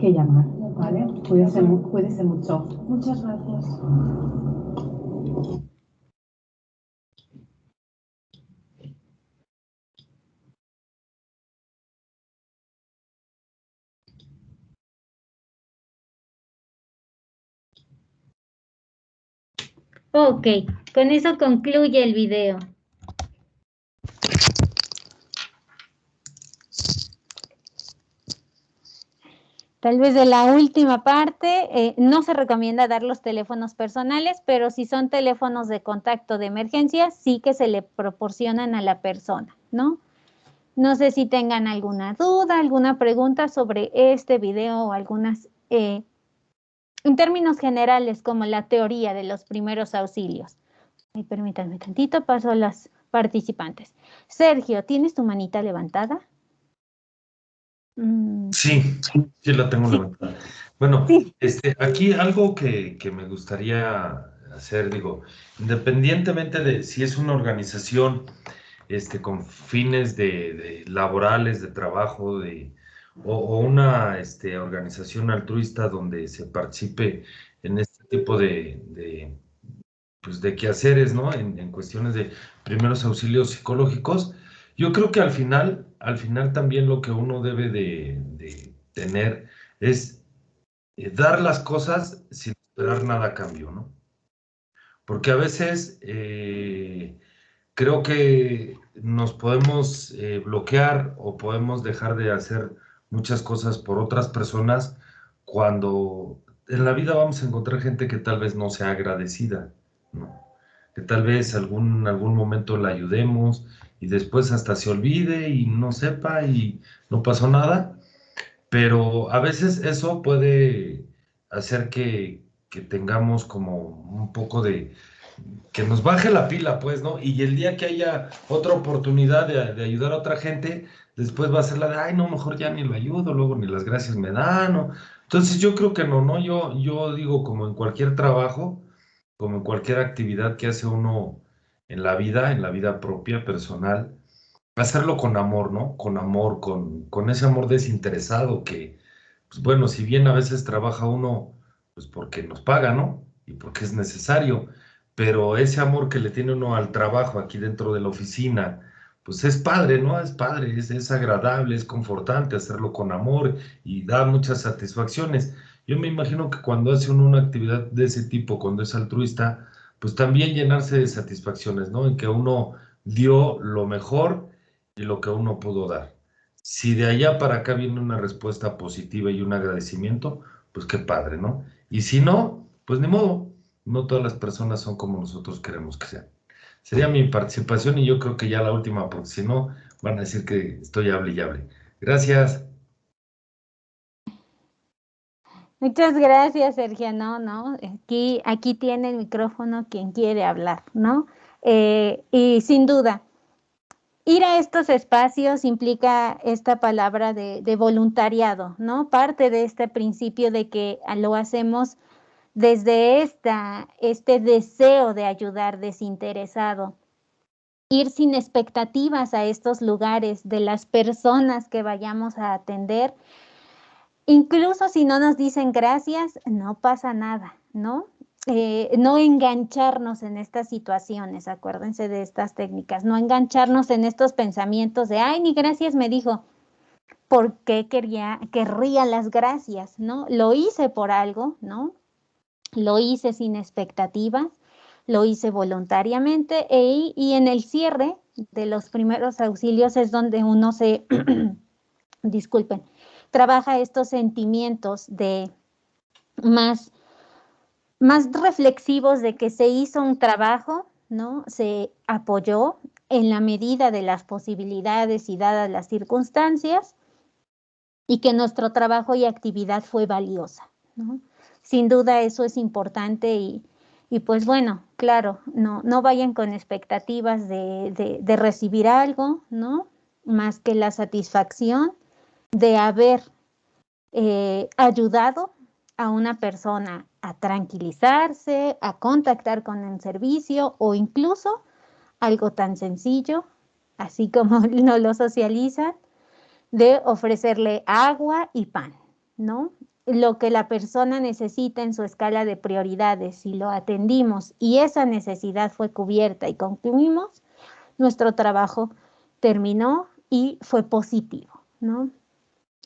que llamar, ¿vale? Cuídese mucho. Muchas gracias. Ok, con eso concluye el video. Tal vez de la última parte, no se recomienda dar los teléfonos personales, pero si son teléfonos de contacto de emergencia, sí que se le proporcionan a la persona, ¿no? No sé si tengan alguna duda, alguna pregunta sobre este video o algunas, en términos generales, como la teoría de los primeros auxilios. Ay, permítanme tantito, paso a las participantes. Sergio, ¿tienes tu manita levantada? Sí, sí la tengo levantada. Bueno, Sí. aquí algo que me gustaría hacer, digo, independientemente de si es una organización con fines de laborales, de trabajo, o una organización altruista donde se participe en este tipo pues de quehaceres, ¿no? En cuestiones de primeros auxilios psicológicos. Yo creo que al final también lo que uno debe de tener es dar las cosas sin esperar nada a cambio, ¿no? Porque a veces creo que nos podemos bloquear o podemos dejar de hacer muchas cosas por otras personas cuando en la vida vamos a encontrar gente que tal vez no sea agradecida, ¿no? que tal vez algún momento la ayudemos y después hasta se olvide y no sepa y no pasó nada, pero a veces eso puede hacer que tengamos como un poco de, que nos baje la pila, pues, ¿no? Y el día que haya otra oportunidad de ayudar a otra gente, después va a ser la de, ay, no, mejor ya ni lo ayudo, luego ni las gracias me dan, ¿no? Entonces yo creo que no, ¿no? Yo digo, como en cualquier trabajo, como en cualquier actividad que hace uno en la vida propia, personal, hacerlo con amor, ¿no? Con amor, con ese amor desinteresado que, pues bueno, si bien a veces trabaja uno, pues porque nos paga, ¿no? Y porque es necesario, pero ese amor que le tiene uno al trabajo aquí dentro de la oficina, pues es padre, ¿no? Es padre, es agradable, es confortante hacerlo con amor y da muchas satisfacciones. Yo me imagino que cuando hace uno una actividad de ese tipo, cuando es altruista, pues también llenarse de satisfacciones, ¿no? En que uno dio lo mejor y lo que uno pudo dar. Si de allá para acá viene una respuesta positiva y un agradecimiento, pues qué padre, ¿no? Y si no, pues ni modo, no todas las personas son como nosotros queremos que sean. Sería mi participación y yo creo que ya la última, porque si no, van a decir que estoy hable y hable. Gracias. Muchas gracias, Sergio. No, aquí tiene el micrófono quien quiere hablar, ¿no? Y sin duda, ir a estos espacios implica esta palabra de voluntariado, ¿no? Parte de este principio de que lo hacemos desde este deseo de ayudar desinteresado. Ir sin expectativas a estos lugares de las personas que vayamos a atender. Incluso si no nos dicen gracias, no pasa nada, ¿no? No engancharnos en estas situaciones, acuérdense de estas técnicas, no engancharnos en estos pensamientos de, ay, ni gracias me dijo, ¿por qué querría las gracias, ¿no? Lo hice por algo, ¿no? Lo hice sin expectativas, lo hice voluntariamente y en el cierre de los primeros auxilios es donde uno se, disculpen, trabaja estos sentimientos de más reflexivos de que se hizo un trabajo, ¿no? Se apoyó en la medida de las posibilidades y dadas las circunstancias y que nuestro trabajo y actividad fue valiosa, ¿no? Sin duda eso es importante y pues bueno, claro, no vayan con expectativas de recibir algo, ¿no? Más que la satisfacción de haber ayudado a una persona a tranquilizarse, a contactar con el servicio o incluso algo tan sencillo, así como nos lo socializan, de ofrecerle agua y pan, ¿no? Lo que la persona necesita en su escala de prioridades, si lo atendimos y esa necesidad fue cubierta y concluimos, nuestro trabajo terminó y fue positivo, ¿no?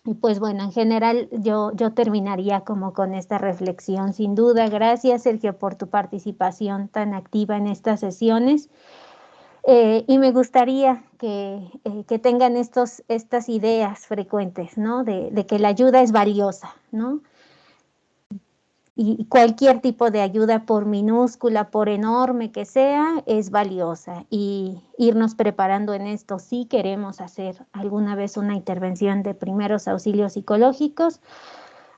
Y pues bueno, en general yo terminaría como con esta reflexión. Sin duda, gracias Sergio por tu participación tan activa en estas sesiones. Y me gustaría que tengan estas ideas frecuentes, ¿no? De que la ayuda es valiosa, ¿no? Y cualquier tipo de ayuda, por minúscula, por enorme que sea, es valiosa. Y irnos preparando en esto, si queremos hacer alguna vez una intervención de primeros auxilios psicológicos,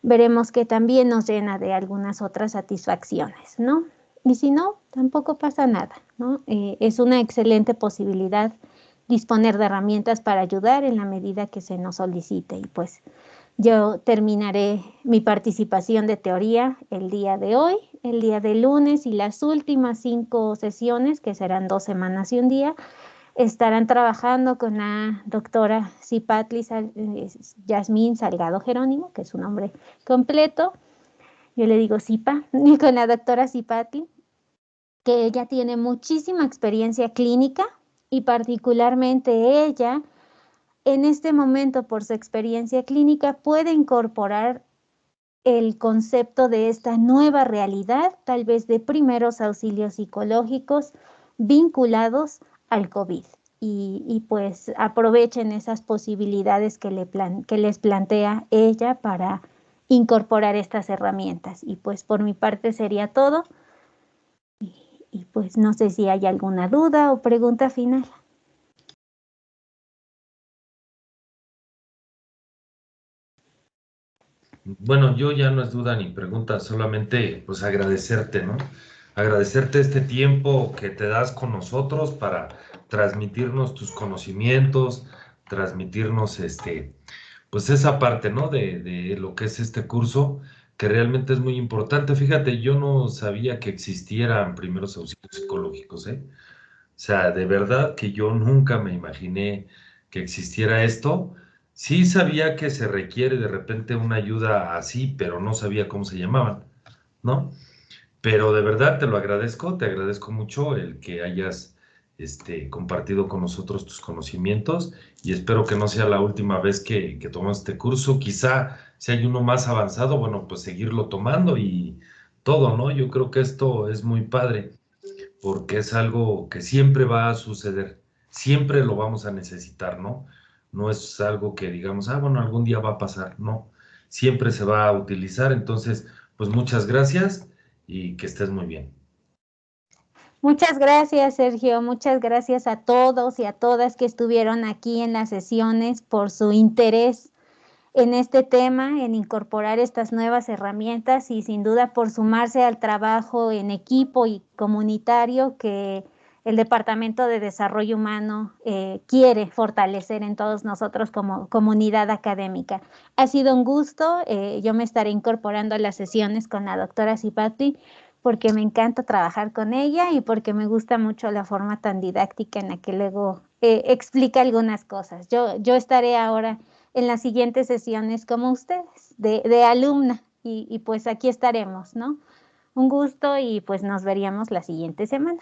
veremos que también nos llena de algunas otras satisfacciones, ¿no? Y si no, tampoco pasa nada, ¿no? Es una excelente posibilidad disponer de herramientas para ayudar en la medida que se nos solicite. Y pues yo terminaré mi participación de teoría el día de hoy, el día de lunes, y las últimas 5 sesiones, que serán 2 semanas y un día, estarán trabajando con la doctora Cipatli Yasmín Salgado Jerónimo, que es su nombre completo. Yo le digo Cipa, y con la doctora Cipatli, que ella tiene muchísima experiencia clínica y particularmente ella, en este momento, por su experiencia clínica, puede incorporar el concepto de esta nueva realidad, tal vez de primeros auxilios psicológicos vinculados al COVID. Y pues aprovechen esas posibilidades que les plantea ella para incorporar estas herramientas. Y pues por mi parte sería todo. Y pues no sé si hay alguna duda o pregunta final. Bueno, yo ya no es duda ni pregunta, solamente pues agradecerte, ¿no? Agradecerte este tiempo que te das con nosotros para transmitirnos tus conocimientos, transmitirnos pues esa parte, ¿no? De lo que es este curso, que realmente es muy importante. Fíjate, yo no sabía que existieran primeros auxilios psicológicos, ¿eh? O sea, de verdad que yo nunca me imaginé que existiera esto. Sí sabía que se requiere de repente una ayuda así, pero no sabía cómo se llamaban, ¿no? Pero de verdad te agradezco mucho el que hayas compartido con nosotros tus conocimientos y espero que no sea la última vez que tomas este curso. Quizá si hay uno más avanzado, bueno, pues seguirlo tomando y todo, ¿no? Yo creo que esto es muy padre porque es algo que siempre va a suceder, siempre lo vamos a necesitar, ¿no? No es algo que digamos, ah, bueno, algún día va a pasar, no, siempre se va a utilizar, entonces, pues muchas gracias y que estés muy bien. Muchas gracias, Sergio. Muchas gracias a todos y a todas que estuvieron aquí en las sesiones por su interés en este tema, en incorporar estas nuevas herramientas y sin duda por sumarse al trabajo en equipo y comunitario que el Departamento de Desarrollo Humano quiere fortalecer en todos nosotros como comunidad académica. Ha sido un gusto. Yo me estaré incorporando a las sesiones con la doctora Zipatli porque me encanta trabajar con ella y porque me gusta mucho la forma tan didáctica en la que luego explica algunas cosas. Yo estaré ahora en las siguientes sesiones como ustedes, de alumna, y pues aquí estaremos, ¿no? Un gusto y pues nos veríamos la siguiente semana.